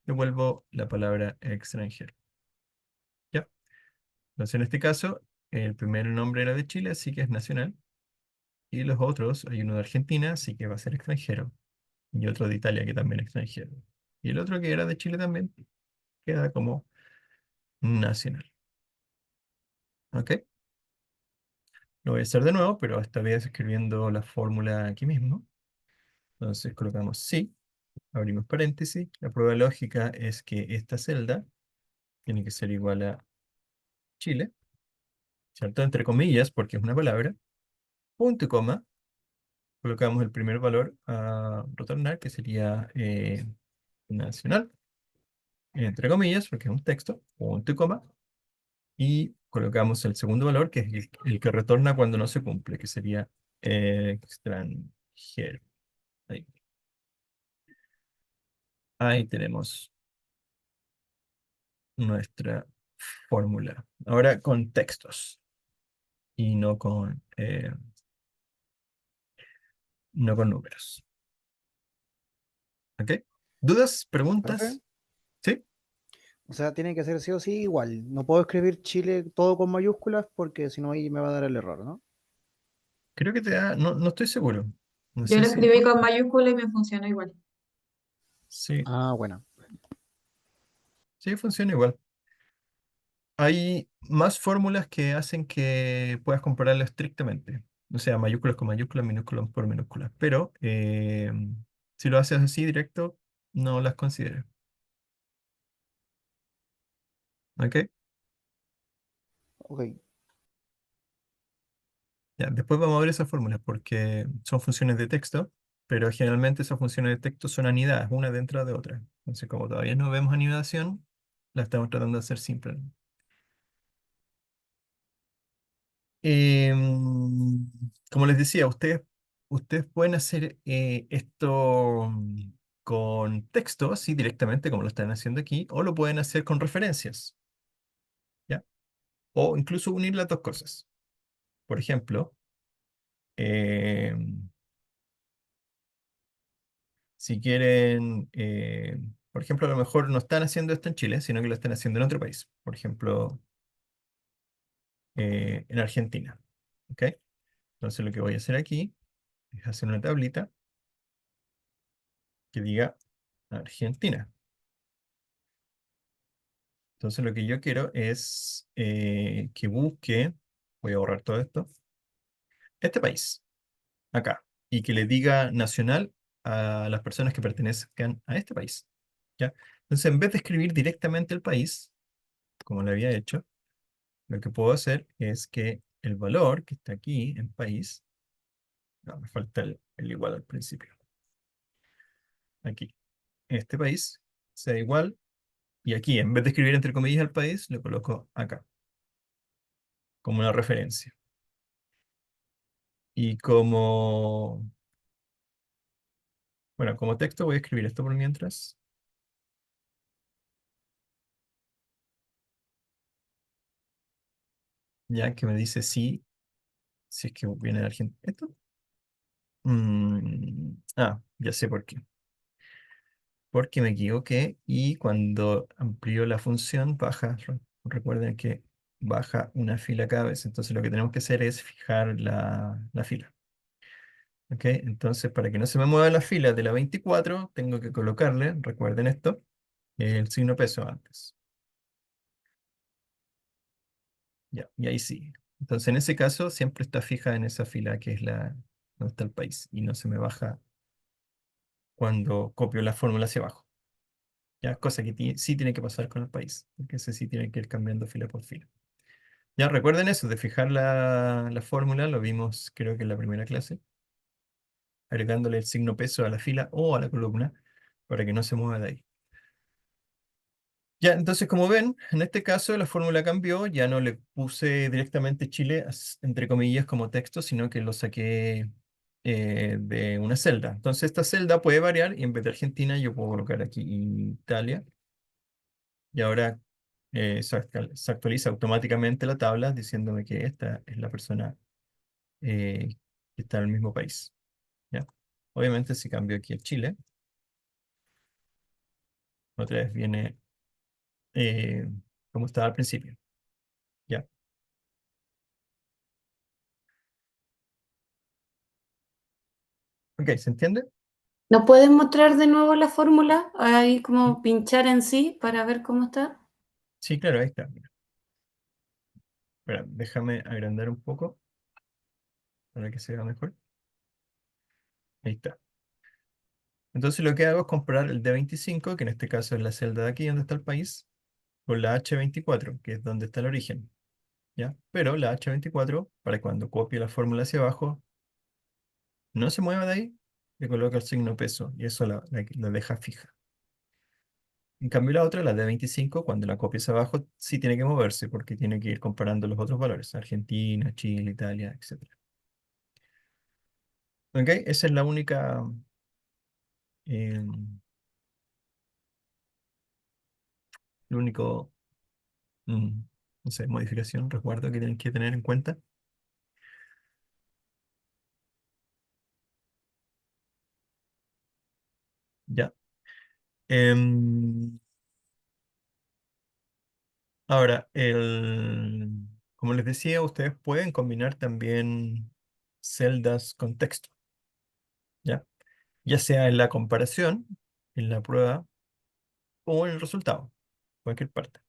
devuelvo la palabra extranjero. ¿Ya? Entonces en este caso, el primer nombre era de Chile, así que es nacional. Y los otros, hay uno de Argentina, así que va a ser extranjero. Y otro de Italia, que también es extranjero. Y el otro que era de Chile también, queda como nacional. ¿Ok? Lo voy a hacer de nuevo, pero esta vez escribiendo la fórmula aquí mismo. Entonces colocamos sí, abrimos paréntesis. La prueba lógica es que esta celda tiene que ser igual a Chile, ¿cierto? Entre comillas, porque es una palabra. Punto y coma. Colocamos el primer valor a retornar, que sería nacional, entre comillas, porque es un texto, punto y coma. Y colocamos el segundo valor, que es el que retorna cuando no se cumple, que sería extranjero. Ahí. Ahí tenemos nuestra fórmula. Ahora con textos y no con números. ¿Ok? ¿Dudas? Profe, ¿Preguntas? ¿Sí? o sea, tiene que ser sí o sí igual. No puedo escribir Chile todo con mayúsculas porque si no ahí me va a dar el error, ¿no? Creo que te da... No, no estoy seguro. No Yo sé lo si... escribí con mayúscula y me funciona igual. Sí, Ah, bueno. sí, funciona igual. Hay más fórmulas que hacen que puedas compararlo estrictamente. O sea, mayúsculas con mayúsculas, minúsculas por minúsculas. Pero si lo haces así directo, no las consideres. ¿Ok? Ok. Ya, después vamos a ver esas fórmulas porque son funciones de texto, pero generalmente esas funciones de texto son anidadas, una dentro de otra. Entonces, como todavía no vemos anidación, la estamos tratando de hacer simple. Como les decía, ustedes pueden hacer esto con texto, así directamente como lo están haciendo aquí, o lo pueden hacer con referencias, ¿ya? O incluso unir las dos cosas. Por ejemplo, em, si quieren, por ejemplo, a lo mejor no están haciendo esto en Chile, sino que lo están haciendo en otro país. Por ejemplo, en Argentina. ¿Ok? Entonces lo que voy a hacer aquí es hacer una tablita que diga Argentina. Entonces lo que yo quiero es que busque, voy a borrar todo esto, este país, acá, y que le diga nacional a las personas que pertenezcan a este país. ¿Ya? Entonces, en vez de escribir directamente el país, como lo había hecho, lo que puedo hacer es que el valor que está aquí en país, no, me falta el igual al principio, aquí, este país, sea igual, y aquí, en vez de escribir entre comillas el país, lo coloco acá, como una referencia. Y bueno, como texto voy a escribir esto por mientras, ya que me dice sí, si es que viene de Argentina. ¿Esto? Ya sé por qué. Porque me equivoqué y cuando amplío la función baja, recuerden que baja una fila cada vez, entonces lo que tenemos que hacer es fijar la fila. ¿Ok? Entonces para que no se me mueva la fila de la 24 tengo que colocarle, recuerden esto, el signo peso antes. Ya, y ahí sí. Entonces, en ese caso, siempre está fija en esa fila que es donde está el país y no se me baja cuando copio la fórmula hacia abajo. Ya, cosa que sí tiene que pasar con el país, porque ese sí tiene que ir cambiando fila por fila. Ya, recuerden eso, de fijar la fórmula, lo vimos creo que en la primera clase, agregándole el signo peso a la fila o a la columna para que no se mueva de ahí. Ya, entonces como ven, en este caso la fórmula cambió, ya no le puse directamente Chile, entre comillas, como texto, sino que lo saqué de una celda. Entonces esta celda puede variar y en vez de Argentina yo puedo colocar aquí Italia y ahora se actualiza automáticamente la tabla diciéndome que esta es la persona eh, que está en el mismo país. ¿Ya? Obviamente si cambio aquí a Chile, otra vez viene eh, como estaba al principio. ¿Ya? Ok, ¿se entiende? ¿Nos puedes mostrar de nuevo la fórmula? Ahí como pinchar en sí para ver cómo está. Sí, claro, ahí está. Mira. Espera, déjame agrandar un poco para que se vea mejor. Ahí está. Entonces lo que hago es comparar el D25, que en este caso es la celda de aquí donde está el país, con la H24, que es donde está el origen. ¿Ya? Pero la H24, para cuando copie la fórmula hacia abajo, no se mueva de ahí, le coloca el signo peso y eso la deja fija. En cambio la otra, la D25, cuando la copies abajo, sí tiene que moverse porque tiene que ir comparando los otros valores. Argentina, Chile, Italia, etc. ¿Ok? Esa es la única... eh, el único, mm, no sé, modificación, resguardo que tienen que tener en cuenta. Ya. Em, ahora, como les decía, ustedes pueden combinar también celdas con texto, ¿ya? Ya sea en la comparación, en la prueba o en el resultado, cualquier parte.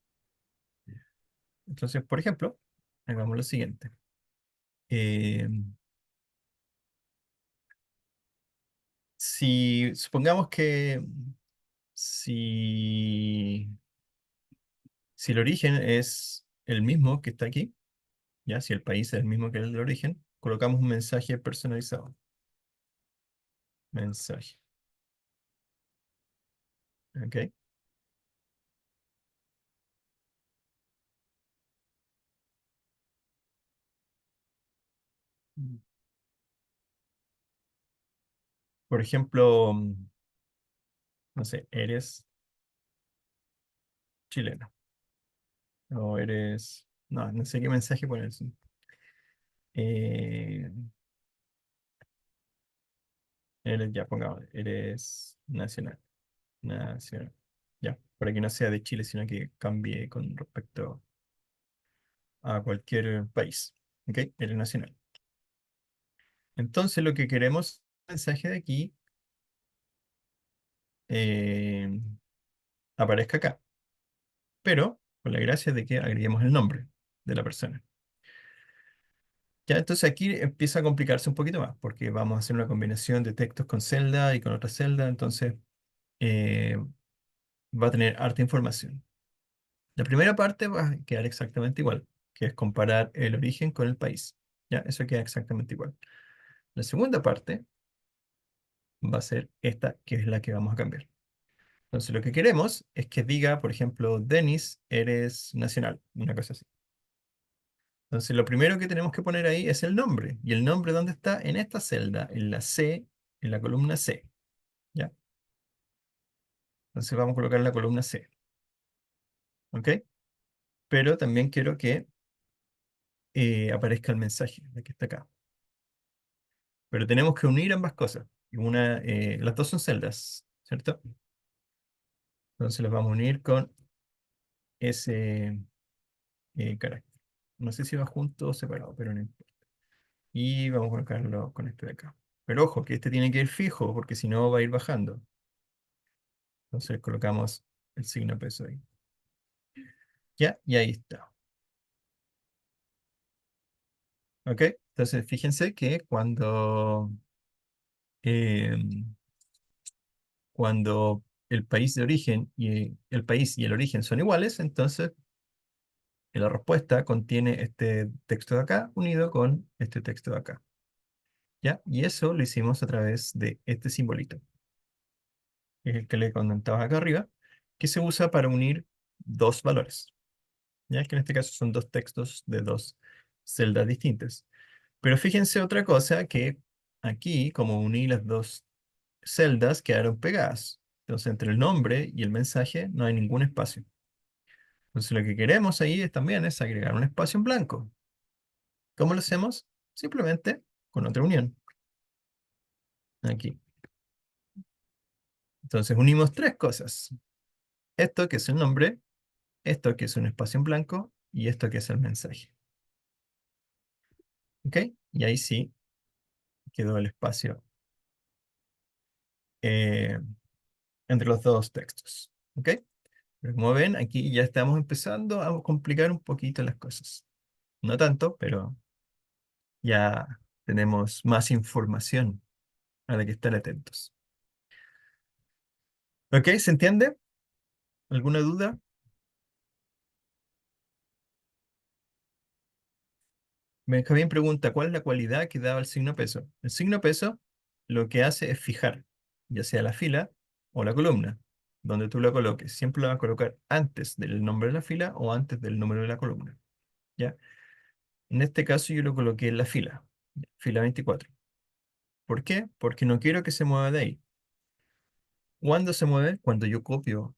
Entonces, por ejemplo, hagamos lo siguiente. Em, si supongamos que si, si el origen es el mismo que está aquí, ya si el país es el mismo que el de origen, colocamos un mensaje personalizado. Mensaje. ¿Ok? Por ejemplo, no sé, eres chileno. O eres. No, no sé qué mensaje poner. Sí. Eh, ya pongamos, eres nacional. Nacional. Ya, para que no sea de Chile, sino que cambie con respecto a cualquier país. ¿Ok? Eres nacional. Entonces lo que queremos, el mensaje de aquí, eh, aparezca acá. Pero con la gracia de que agreguemos el nombre de la persona. Ya, entonces aquí empieza a complicarse un poquito más, porque vamos a hacer una combinación de textos con celda y con otra celda, entonces eh, va a tener harta información. La primera parte va a quedar exactamente igual, que es comparar el origen con el país. Ya, eso queda exactamente igual. La segunda parte va a ser esta, que es la que vamos a cambiar. Entonces lo que queremos es que diga, por ejemplo, Denis, eres nacional, una cosa así. Entonces, lo primero que tenemos que poner ahí es el nombre. ¿Y el nombre dónde está? En esta celda, en la C, en la columna C. ¿Ya? Entonces vamos a colocar la columna C. ¿Ok? Pero también quiero que aparezca el mensaje de que está acá. Pero tenemos que unir ambas cosas. Las dos son celdas, ¿cierto? Entonces las vamos a unir con ese carácter. No sé si va junto o separado, pero no importa. Y vamos a colocarlo con este de acá. Pero ojo, que este tiene que ir fijo, porque si no va a ir bajando. Entonces colocamos el signo peso ahí. Ya, y ahí está. ¿Ok? Entonces fíjense que em, cuando el país de origen y el país y el origen son iguales, entonces la respuesta contiene este texto de acá unido con este texto de acá. ¿Ya? Y eso lo hicimos a través de este simbolito, que es el que le comentaba acá arriba, que se usa para unir dos valores. Ya que en este caso son dos textos de dos celdas distintas. Pero fíjense otra cosa, que aquí, como uní las dos celdas, quedaron pegadas. Entonces, entre el nombre y el mensaje no hay ningún espacio. Entonces, lo que queremos ahí también es agregar un espacio en blanco. ¿Cómo lo hacemos? Simplemente con otra unión. Aquí. Entonces, unimos tres cosas. Esto que es el nombre, esto que es un espacio en blanco y esto que es el mensaje. ¿Ok? Y ahí sí quedó el espacio eh, entre los dos textos. ¿Ok? Pero como ven, aquí ya estamos empezando a complicar un poquito las cosas. No tanto, pero ya tenemos más información a la que estar atentos. ¿Ok? ¿Se entiende? ¿Alguna duda? Benjamín pregunta, ¿cuál es la cualidad que daba el signo peso? El signo peso lo que hace es fijar, ya sea la fila o la columna, donde tú la coloques. Siempre la vas a colocar antes del nombre de la fila o antes del número de la columna. ¿Ya? En este caso yo lo coloqué en la fila 24. ¿Por qué? Porque no quiero que se mueva de ahí. ¿Cuándo se mueve? Cuando yo copio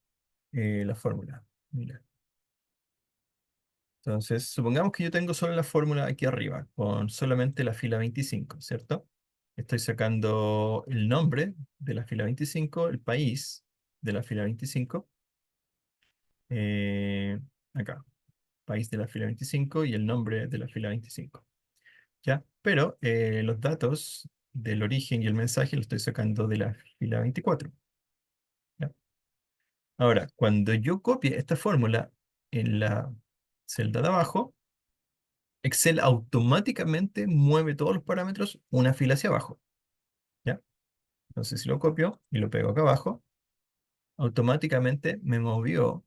la fórmula. Mira. Entonces, supongamos que yo tengo solo la fórmula aquí arriba, con solamente la fila 25, ¿cierto? Estoy sacando el nombre de la fila 25, el país de la fila 25, eh, acá, país de la fila 25 y el nombre de la fila 25, ¿ya? Pero los datos del origen y el mensaje los estoy sacando de la fila 24, ¿ya? Ahora, cuando yo copie esta fórmula en la celda de abajo, Excel automáticamente mueve todos los parámetros una fila hacia abajo, ¿ya? Entonces, si lo copio y lo pego acá abajo, automáticamente me movió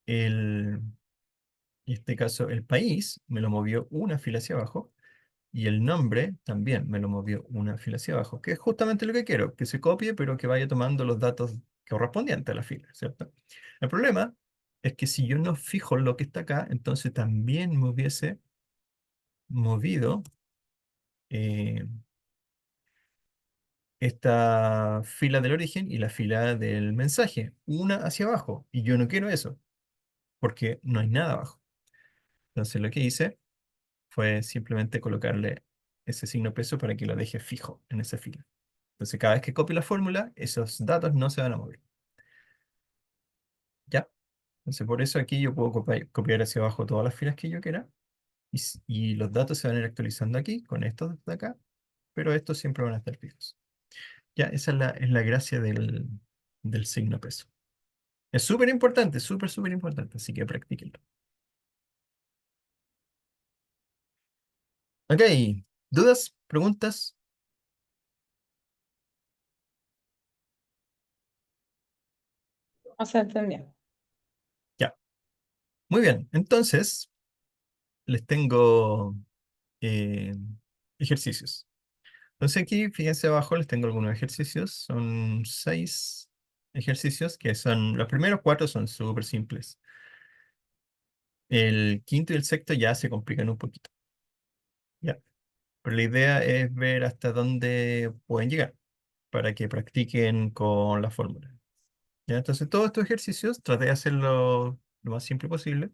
en este caso, el país, me lo movió una fila hacia abajo, y el nombre también me lo movió una fila hacia abajo, que es justamente lo que quiero, que se copie, pero que vaya tomando los datos correspondientes a la fila, ¿cierto? El problema es que si yo no fijo lo que está acá, entonces también me hubiese movido eh, esta fila del origen y la fila del mensaje, una hacia abajo. Y yo no quiero eso, porque no hay nada abajo. Entonces lo que hice fue simplemente colocarle ese signo peso para que lo deje fijo en esa fila. Entonces cada vez que copio la fórmula, esos datos no se van a mover. ¿Ya? Entonces por eso aquí yo puedo copiar hacia abajo todas las filas que yo quiera. Y los datos se van a ir actualizando aquí con estos de acá, pero estos siempre van a estar fijos. Ya, esa es la gracia del signo peso. Es súper importante, súper, súper importante, así que practíquenlo. Ok, ¿dudas? ¿Preguntas? No se entendió. Ya, muy bien. Entonces, les tengo eh, ejercicios. Entonces aquí, fíjense abajo, les tengo algunos ejercicios. Son 6 ejercicios que son, los primeros 4 son súper simples. El quinto y el sexto ya se complican un poquito. Ya. Pero la idea es ver hasta dónde pueden llegar para que practiquen con la fórmula. ¿Ya? Entonces, todos estos ejercicios traté de hacerlo lo más simple posible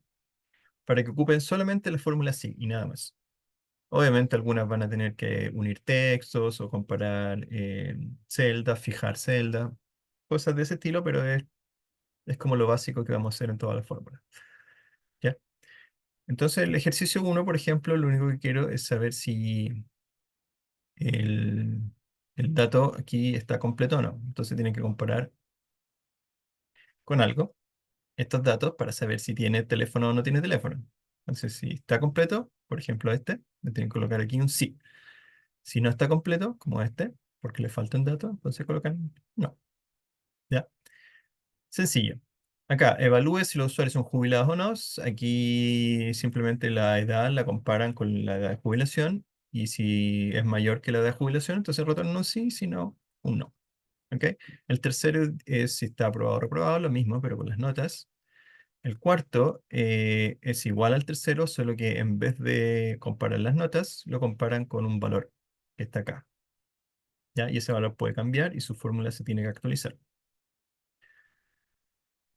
para que ocupen solamente la fórmula sí y nada más. Obviamente, algunas van a tener que unir textos o comparar celdas, fijar celdas, cosas de ese estilo, pero es como lo básico que vamos a hacer en toda la fórmula. ¿Ya? Entonces, el ejercicio uno, por ejemplo, lo único que quiero es saber si el, el dato aquí está completo o no. Entonces, tienen que comparar con algo estos datos para saber si tiene teléfono o no tiene teléfono. Entonces, si está completo, por ejemplo este, le tienen que colocar aquí un sí. Si no está completo, como este, porque le falta un dato, entonces colocan no. ¿Ya? Sencillo. Acá, evalúe si los usuarios son jubilados o no. Aquí simplemente la edad la comparan con la edad de jubilación, y si es mayor que la edad de jubilación, entonces retornan un sí, si no, un no. ¿Ok? El tercero es si está aprobado o reprobado, lo mismo, pero con las notas. El cuarto es igual al tercero, solo que en vez de comparar las notas, lo comparan con un valor que está acá. ¿Ya? Y ese valor puede cambiar y su fórmula se tiene que actualizar.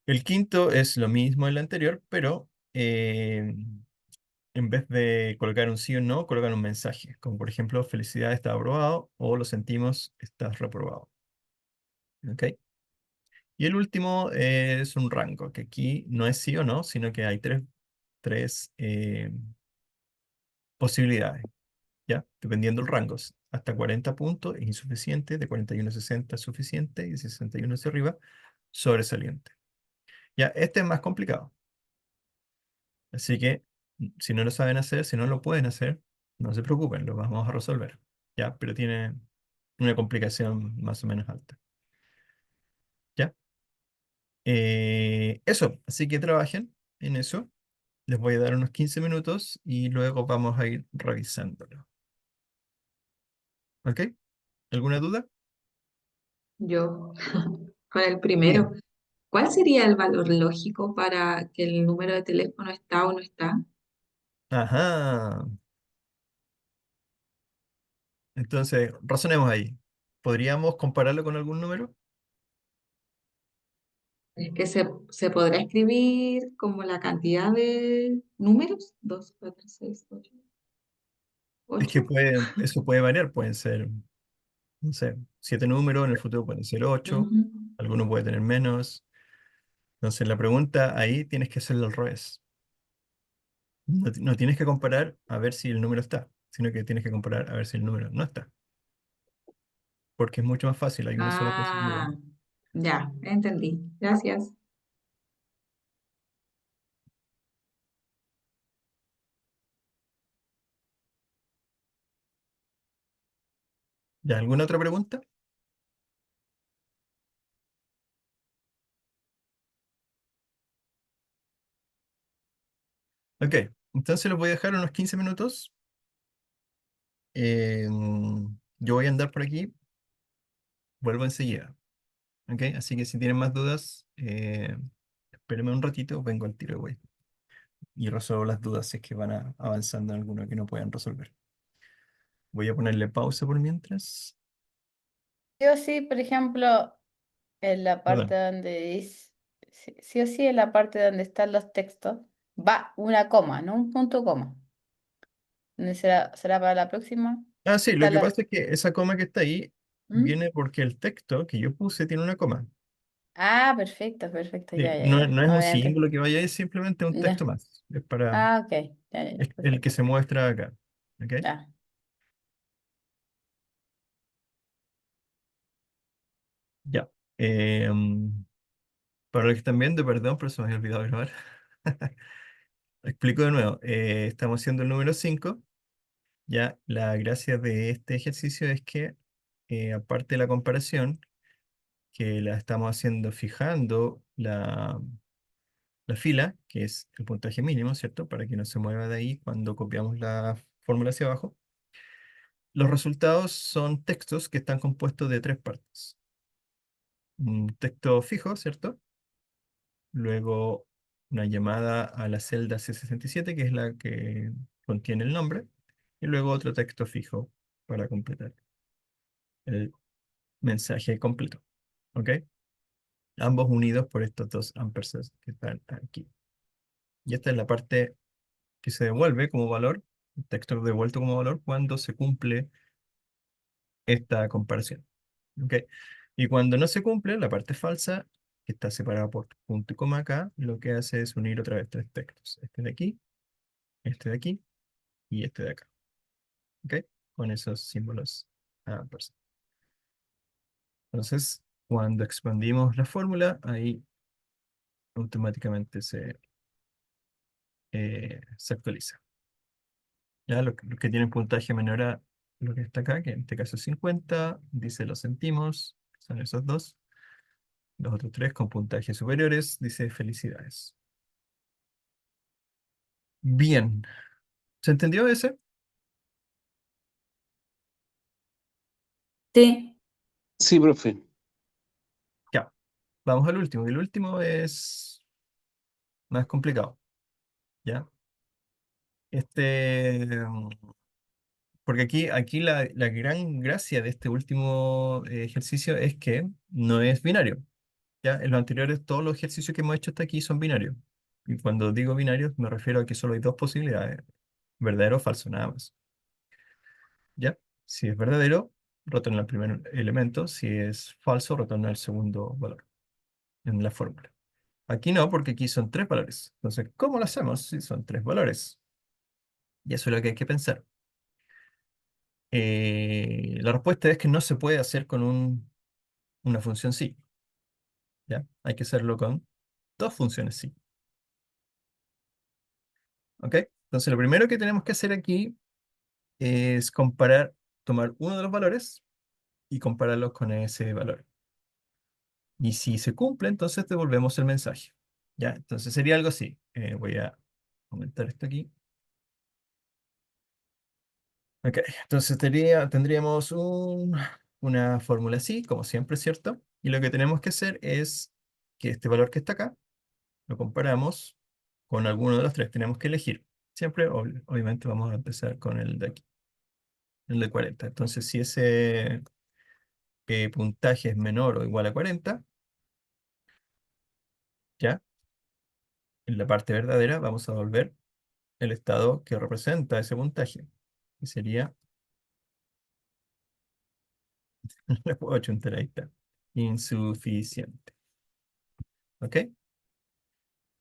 El quinto es lo mismo en el anterior, pero en vez de colocar un sí o no, colocan un mensaje, como por ejemplo, felicidades, está aprobado, o lo sentimos, estás reprobado. ¿Ok? Y el último es un rango, que aquí no es sí o no, sino que hay tres posibilidades, ¿ya? Dependiendo del rango. Hasta 40 puntos es insuficiente, de 41 a 60 es suficiente, y de 61 hacia arriba, sobresaliente. Ya, este es más complicado. Así que, si no lo saben hacer, si no lo pueden hacer, no se preocupen, lo vamos a resolver. Ya, pero tiene una complicación más o menos alta. ¿Ya? Eso, así que trabajen en eso. Les voy a dar unos 15 minutos y luego vamos a ir revisándolo. ¿Ok? ¿Alguna duda? Yo, con el primero, Bien. ¿cuál sería el valor lógico para que el número de teléfono está o no está? Ajá. Entonces, razonemos ahí. ¿Podríamos compararlo con algún número? Es que se podrá escribir como la cantidad de números, 2, 4, 6, 8, Es que 8. eso puede variar, pueden ser, no sé, 7 números, en el futuro pueden ser 8, alguno puede tener menos. Entonces, la pregunta ahí tienes que hacerlo al revés. No tienes que comparar a ver si el número está, sino que tienes que comparar a ver si el número no está, porque es mucho más fácil, hay una sola posibilidad. Ah, ya, entendí. Gracias. ¿Ya alguna otra pregunta? Ok, entonces los voy a dejar unos 15 minutos. Eh, yo voy a andar por aquí, vuelvo enseguida. Ok, así que si tienen más dudas, espérenme un ratito, vengo al tiro, güey. Y resuelvo las dudas si es que van avanzando en alguno que no puedan resolver. Voy a ponerle pausa por mientras. Sí o sí, por ejemplo, en la parte Perdón. donde dice, sí o sí, en la parte donde están los textos, va una coma, no un punto coma. ¿Dónde será para la próxima? Ah, sí, lo Está que la... pasa es que esa coma que está ahí ¿Mm? viene porque el texto que yo puse tiene una coma. Ah, perfecto, perfecto, Sí, ya, ya, no, ya. no es un Obviamente. símbolo que vaya ahí, es simplemente un texto Ya. más. Es para Ah, ok, ya, ya, ya, es el que perfecto. se muestra acá. ¿Ok? Ya. Ya. Eh, mm, para los que están viendo, perdón, pero se me había olvidado grabar. Explico de nuevo. Estamos haciendo el número 5. Ya, la gracia de este ejercicio es que, aparte de la comparación, que la estamos haciendo fijando la fila, que es el puntaje mínimo, ¿cierto? Para que no se mueva de ahí cuando copiamos la fórmula hacia abajo. Los resultados son textos que están compuestos de tres partes. Un texto fijo, ¿cierto? Luego una llamada a la celda C67, que es la que contiene el nombre. Y luego otro texto fijo para completar el mensaje completo. ¿Ok? Ambos unidos por estos dos ampersays que están aquí. Y esta es la parte que se devuelve como valor, el texto devuelto como valor cuando se cumple esta comparación. ¿Ok? Y cuando no se cumple, la parte falsa, que está separada por punto y coma acá, lo que hace es unir otra vez tres textos. Este de aquí, este de aquí y este de acá. ¿Ok? Con esos símbolos ampersand. Entonces, cuando expandimos la fórmula, ahí automáticamente se actualiza. Ya los que tienen puntaje menor a lo que está acá, que en este caso es 50, dice lo sentimos, son esos dos. Los otros tres con puntajes superiores, dice felicidades. Bien, ¿se entendió ese? Sí, Sí, profe. Ya, vamos al último. Y el último es más complicado, ¿ya? Este, porque aquí la gran gracia de este último ejercicio es que no es binario, ¿ya? En los anteriores, todos los ejercicios que hemos hecho hasta aquí son binarios. Y cuando digo binarios, me refiero a que solo hay dos posibilidades, verdadero o falso, nada más. ¿Ya? Si es verdadero, retorna el primer elemento. Si es falso, retorna el segundo valor en la fórmula. Aquí no, porque aquí son tres valores. Entonces, ¿cómo lo hacemos si son tres valores? Y eso es lo que hay que pensar. La respuesta es que no se puede hacer con una función sí. ¿Ya? Hay que hacerlo con dos funciones sí. ¿Ok? Entonces, lo primero que tenemos que hacer aquí es comparar, tomar uno de los valores y compararlo con ese valor. Y si se cumple, entonces devolvemos el mensaje. ¿Ya? Entonces sería algo así. Voy a aumentar esto aquí. Ok, entonces tendríamos una fórmula así, como siempre, ¿cierto? Y lo que tenemos que hacer es que este valor que está acá, lo comparamos con alguno de los tres. Tenemos que elegir. Siempre, obviamente, vamos a empezar con el de aquí, el de 40. Entonces, si ese puntaje es menor o igual a 40, ¿ya? En la parte verdadera vamos a volver el estado que representa ese puntaje, que sería, le puedo achuntar ahí está, insuficiente. ¿Ok?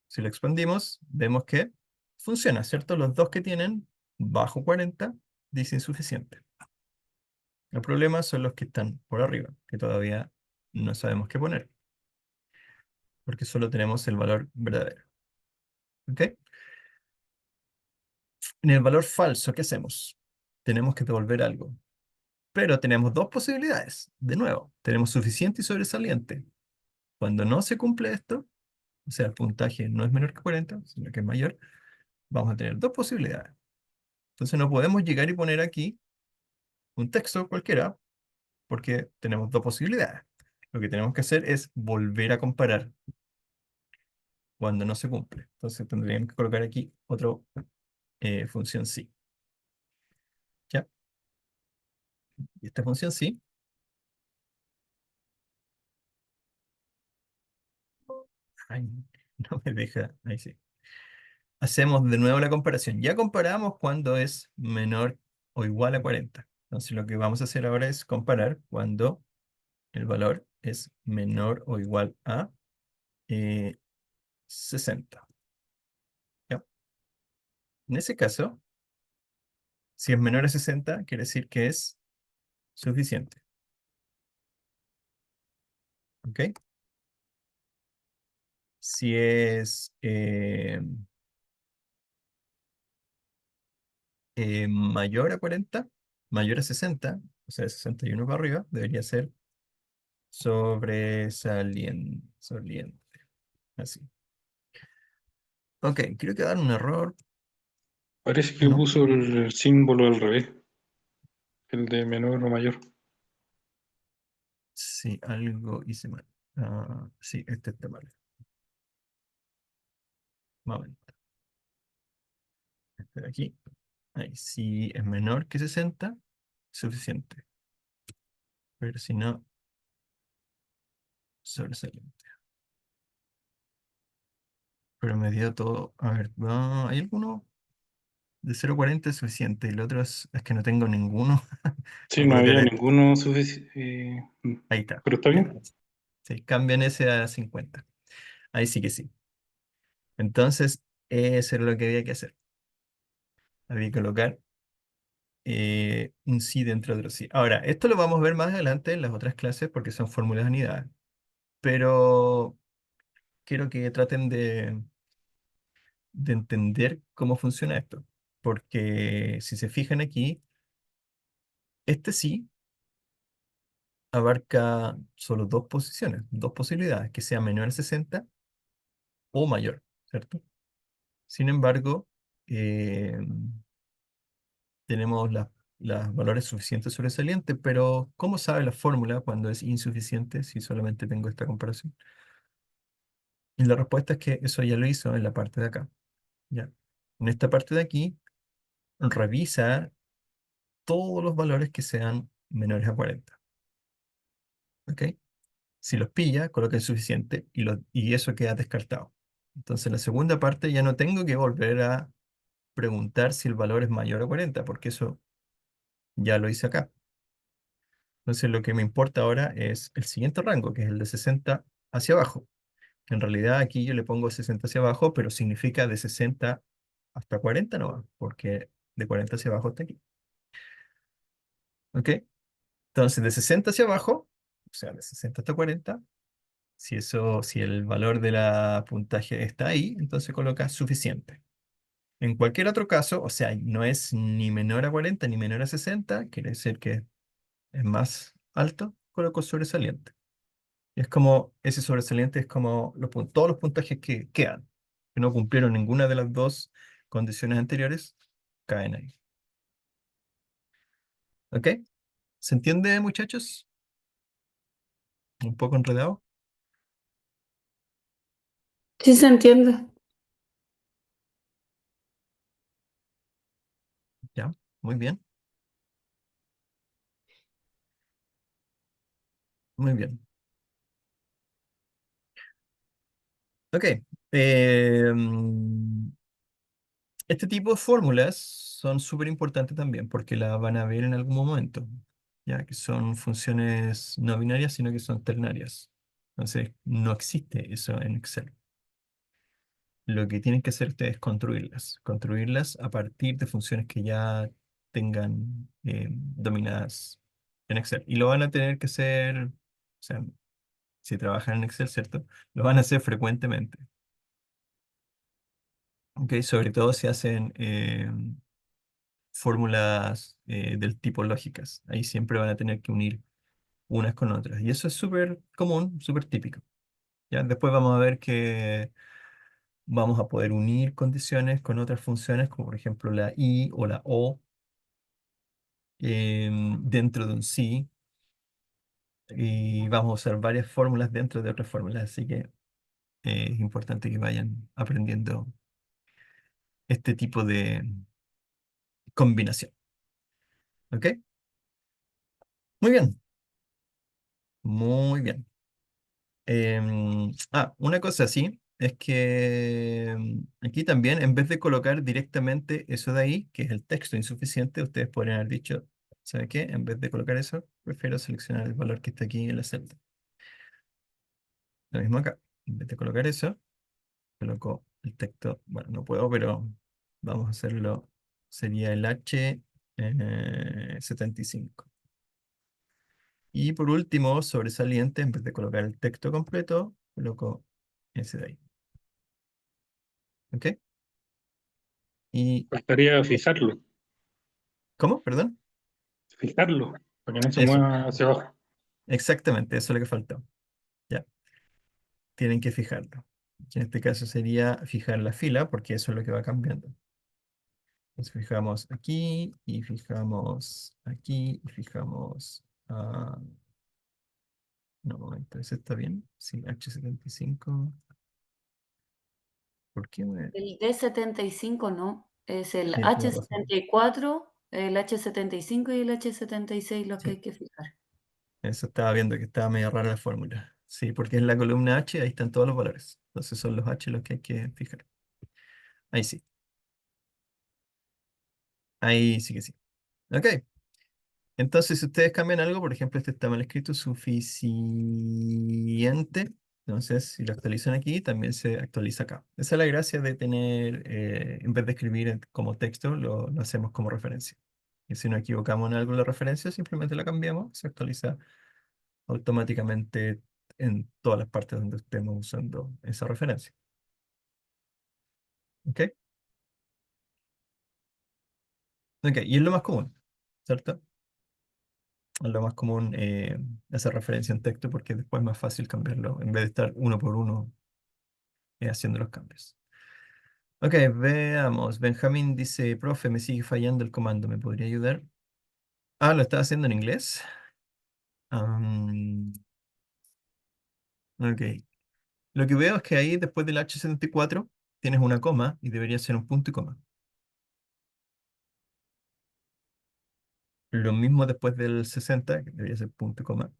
Si lo expandimos, vemos que funciona, ¿cierto? Los dos que tienen bajo 40 dice insuficiente. El problema son los que están por arriba, que todavía no sabemos qué poner, porque solo tenemos el valor verdadero. ¿Ok? En el valor falso, ¿qué hacemos? Tenemos que devolver algo. Pero tenemos dos posibilidades. De nuevo, tenemos suficiente y sobresaliente. Cuando no se cumple esto, o sea, el puntaje no es menor que 40, sino que es mayor, vamos a tener dos posibilidades. Entonces no podemos llegar y poner aquí un texto cualquiera, porque tenemos dos posibilidades. Lo que tenemos que hacer es volver a comparar cuando no se cumple. Entonces tendríamos que colocar aquí otra función sí. ¿Ya? Y esta función sí, ay, no me deja, ahí sí. Hacemos de nuevo la comparación. Ya comparamos cuando es menor o igual a 40. Entonces lo que vamos a hacer ahora es comparar cuando el valor es menor o igual a 60. ¿Ya? En ese caso, si es menor a 60, quiere decir que es suficiente. ¿Ok? Si es mayor a 40, mayor a 60, o sea, de 61 para arriba, debería ser sobresaliente. Así. Ok, creo que dar un error. Parece ¿O que no? puso el símbolo al revés, el de menor o mayor. Sí, algo hice mal. Sí, este está mal. Momento. Este de aquí. Ahí, si es menor que 60, suficiente. Pero si no, sobresaliente. Pero me dio todo. A ver, ¿hay alguno? De 0,40 es suficiente. Y el otro es que no tengo ninguno. Sí, Voy a no colocar había ninguno suficiente. ahí está. Pero está ¿Ya? bien. Sí, cambian ese a 50. Ahí sí que sí. Entonces, eso era lo que había que hacer. Había que colocar un sí dentro de otro sí. Ahora, esto lo vamos a ver más adelante en las otras clases porque son fórmulas anidadas. Pero quiero que traten de entender cómo funciona esto. Porque si se fijan aquí, este sí abarca solo dos posiciones, dos posibilidades, que sea menor a 60 o mayor, ¿cierto? Sin embargo, eh, tenemos las valores suficientes sobresalientes, pero ¿cómo sabe la fórmula cuando es insuficiente si solamente tengo esta comparación? Y la respuesta es que eso ya lo hizo en la parte de acá. ¿Ya? En esta parte de aquí, revisa todos los valores que sean menores a 40. ¿Ok? Si los pilla, coloca el suficiente y eso queda descartado. Entonces, la segunda parte ya no tengo que volver a preguntar si el valor es mayor a 40, porque eso ya lo hice acá. Entonces, lo que me importa ahora es el siguiente rango, que es el de 60 hacia abajo. En realidad, aquí yo le pongo 60 hacia abajo, pero significa de 60 hasta 40 no va, porque de 40 hacia abajo está aquí. ¿Ok? Entonces, de 60 hacia abajo, o sea, de 60 hasta 40, si el valor de la puntaje está ahí, entonces coloca suficiente. En cualquier otro caso, o sea, no es ni menor a 40 ni menor a 60, quiere decir que es más alto, coloco sobresaliente. Y es como, ese sobresaliente es como todos los puntajes que quedan, que no cumplieron ninguna de las dos condiciones anteriores, caen ahí. ¿Ok? ¿Se entiende, muchachos? Un poco enredado. Sí se entiende. Ya, muy bien, muy bien. Ok. Este tipo de fórmulas son súper importantes también porque las van a ver en algún momento, ya que son funciones no binarias, sino que son ternarias. Entonces, no existe eso en Excel. Lo que tienen que hacer ustedes es construirlas a partir de funciones que ya tengan dominadas en Excel. Y lo van a tener que hacer, o sea, si trabajan en Excel, ¿cierto? Lo van a hacer frecuentemente. ¿Ok? Sobre todo si hacen fórmulas del tipo lógicas. Ahí siempre van a tener que unir unas con otras. Y eso es súper común, súper típico. ¿Ya? Después vamos a ver que vamos a poder unir condiciones con otras funciones, como por ejemplo la y o la o dentro de un sí. Y vamos a usar varias fórmulas dentro de otras fórmulas. Así que es importante que vayan aprendiendo este tipo de combinación. ¿Ok? Muy bien, muy bien. Una cosa así es que aquí también, en vez de colocar directamente eso de ahí, que es el texto insuficiente, ustedes podrían haber dicho, ¿sabe qué? En vez de colocar eso, prefiero seleccionar el valor que está aquí en la celda. Lo mismo acá. En vez de colocar eso, coloco el texto. Bueno, no puedo, pero vamos a hacerlo. Sería el H75. Y por último, sobresaliente, en vez de colocar el texto completo, coloco ese de ahí. ¿Ok? Y, Bastaría fijarlo, ¿cómo? Perdón. para que no se Eso, mueva hacia abajo. exactamente, eso es lo que faltó. Ya, tienen que fijarlo. Que en este caso sería fijar la fila, porque eso es lo que va cambiando. Entonces fijamos aquí, y fijamos aquí, y fijamos... no, un momento, ¿ese está bien? Sí, H75. ¿Por qué me...? El D75 no, es el Sí, tiene razón. H74, el H75 y el H76 los que Sí, hay que fijar. eso estaba viendo que estaba medio rara la fórmula. Sí, porque en la columna H ahí están todos los valores. Entonces son los H los que hay que fijar. Ahí sí. Ahí sí que sí. Ok. Entonces, si ustedes cambian algo, por ejemplo, este está mal escrito, suficiente. Entonces, si lo actualizan aquí, también se actualiza acá. Esa es la gracia de tener, en vez de escribir como texto, lo hacemos como referencia. Y si nos equivocamos en algo en la referencia, simplemente la cambiamos, se actualiza automáticamente en todas las partes donde estemos usando esa referencia. ¿Ok? Ok, y es lo más común, ¿cierto? Es lo más común hacer referencia en texto porque después es más fácil cambiarlo en vez de estar uno por uno haciendo los cambios. Ok, veamos. Benjamín dice, profe, me sigue fallando el comando, ¿me podría ayudar? Ah, ¿lo está haciendo en inglés? Ok. Lo que veo es que ahí después del H74 tienes una coma y debería ser un punto y coma. Lo mismo después del 60, que debería ser punto y coma.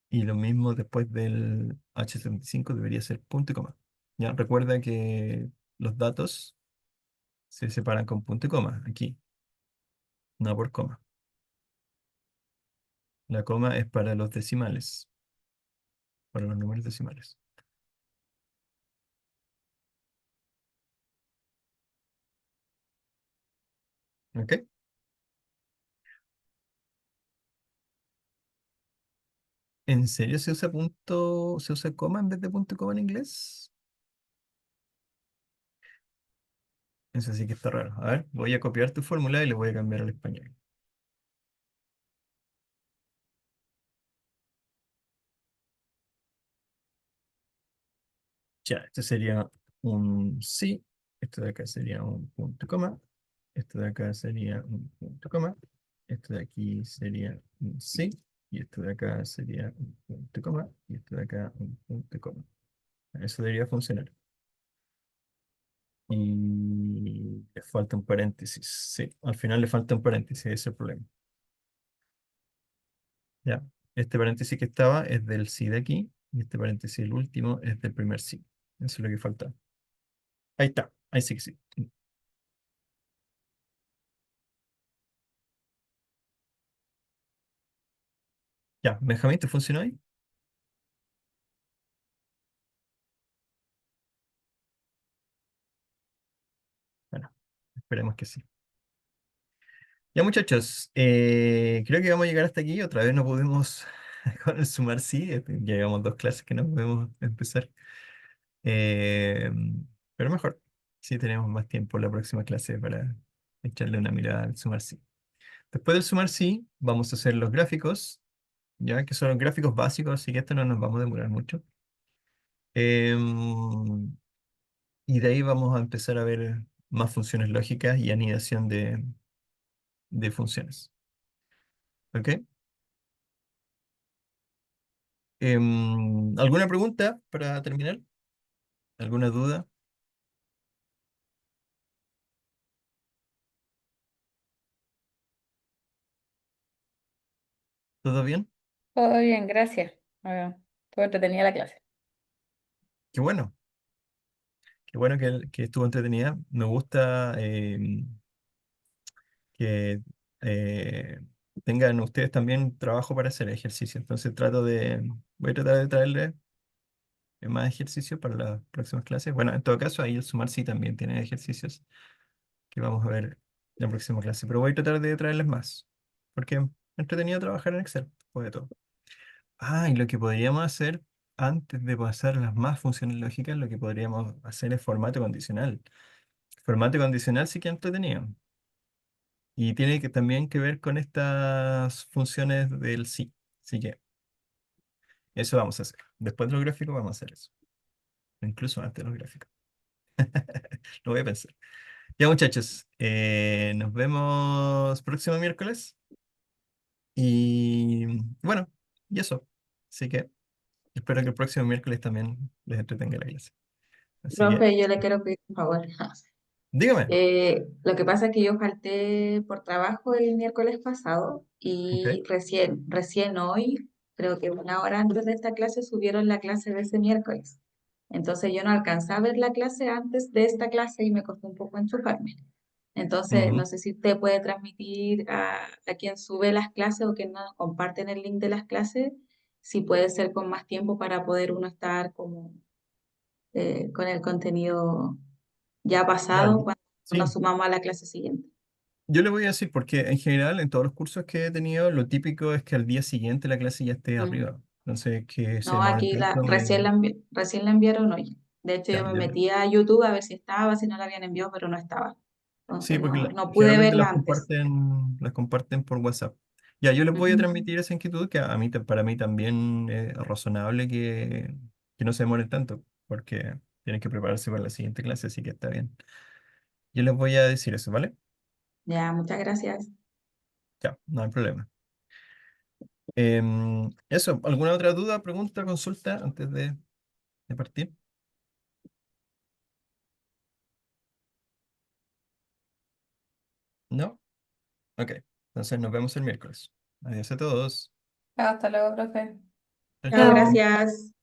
Y lo mismo después del H75 debería ser punto y coma. Ya, recuerda que los datos se separan con punto y coma aquí, no por coma. La coma es para los decimales, para los números decimales. ¿Ok? ¿En serio se usa coma en vez de punto y coma en inglés? Eso sí que está raro. A ver, voy a copiar tu fórmula y le voy a cambiar al español. Ya, esto sería un sí, esto de acá sería un punto y coma, esto de acá sería un punto y coma, esto de aquí sería un sí, y esto de acá sería un punto y coma, y esto de acá un punto y coma. Eso debería funcionar. Y le falta un paréntesis. Sí, al final le falta un paréntesis, ese es el problema. Ya, este paréntesis que estaba es del sí de aquí, y este paréntesis, el último, es del primer sí. Eso es lo que falta. Ahí está, ahí sí que sí. Ya, Benjamín, ¿te funcionó ahí? Bueno, esperemos que sí. Ya, muchachos, creo que vamos a llegar hasta aquí. Otra vez no pudimos con el sumar sí. Ya llevamos 2 clases que no podemos empezar. Eh, pero mejor, si tenemos más tiempo la próxima clase para echarle una mirada al sumar sí. Después del sumar sí, vamos a hacer los gráficos, ya que son los gráficos básicos, así que esto no nos vamos a demorar mucho. Y de ahí vamos a empezar a ver más funciones lógicas y anidación de funciones. ¿Ok? ¿Alguna pregunta para terminar? ¿Alguna duda? ¿Todo bien? Todo bien, gracias. Estuvo entretenida la clase. Qué bueno. Qué bueno que estuvo entretenida. Me gusta que eh, tengan ustedes también trabajo para hacer ejercicio. Entonces voy a tratar de traerles más ejercicios para las próximas clases. Bueno, en todo caso, ahí el Sumar sí también tiene ejercicios que vamos a ver en la próxima clase. Pero voy a tratar de traerles más, porque es entretenido trabajar en Excel, después de todo. Ah, y lo que podríamos hacer antes de pasar a las más funciones lógicas, lo que podríamos hacer es formato condicional. Formato condicional sí que es entretenido. Y tiene que también que ver con estas funciones del sí. Así que eso vamos a hacer. Después de los gráficos vamos a hacer eso. Incluso antes de los gráficos. Lo voy a pensar. Ya, muchachos, nos vemos próximo miércoles. Y bueno, y eso. Así que espero que el próximo miércoles también les entretenga la clase. Así que, Profe, yo le quiero pedir un favor. dígame. Lo que pasa es que yo falté por trabajo el miércoles pasado Ok. y recién hoy, creo que una hora antes de esta clase, subieron la clase de ese miércoles. Entonces yo no alcancé a ver la clase antes de esta clase y me costó un poco enchufarme. Entonces, no Ujú. sé si usted puede transmitir a quien sube las clases o quien no comparten el link de las clases, si puede ser con más tiempo para poder uno estar como con el contenido ya Ya, pasado cuando nos sí. sumamos a la clase siguiente. Yo le voy a decir, porque en general, en todos los cursos que he tenido, lo típico es que al día siguiente la clase ya esté Mm. arriba. Entonces, que se No, demoren aquí tanto, recién la enviaron hoy. De hecho, ya, yo me metí a YouTube a ver si estaba, si no la habían enviado, pero no estaba. sí, Entonces porque no pude generalmente verla antes. las comparten por WhatsApp. Ya, yo les voy a Ujú. transmitir esa inquietud, que a mí, para mí también es razonable que no se demoren tanto, porque tienen que prepararse para la siguiente clase, así que está bien. Yo les voy a decir eso, ¿vale? Ya, muchas gracias. Ya, no hay problema. Eso, ¿alguna otra duda, pregunta, consulta antes de de partir? ¿No? Ok. Entonces nos vemos el miércoles. Adiós a todos. Hasta luego, profe. Chao, Chao, chao. gracias.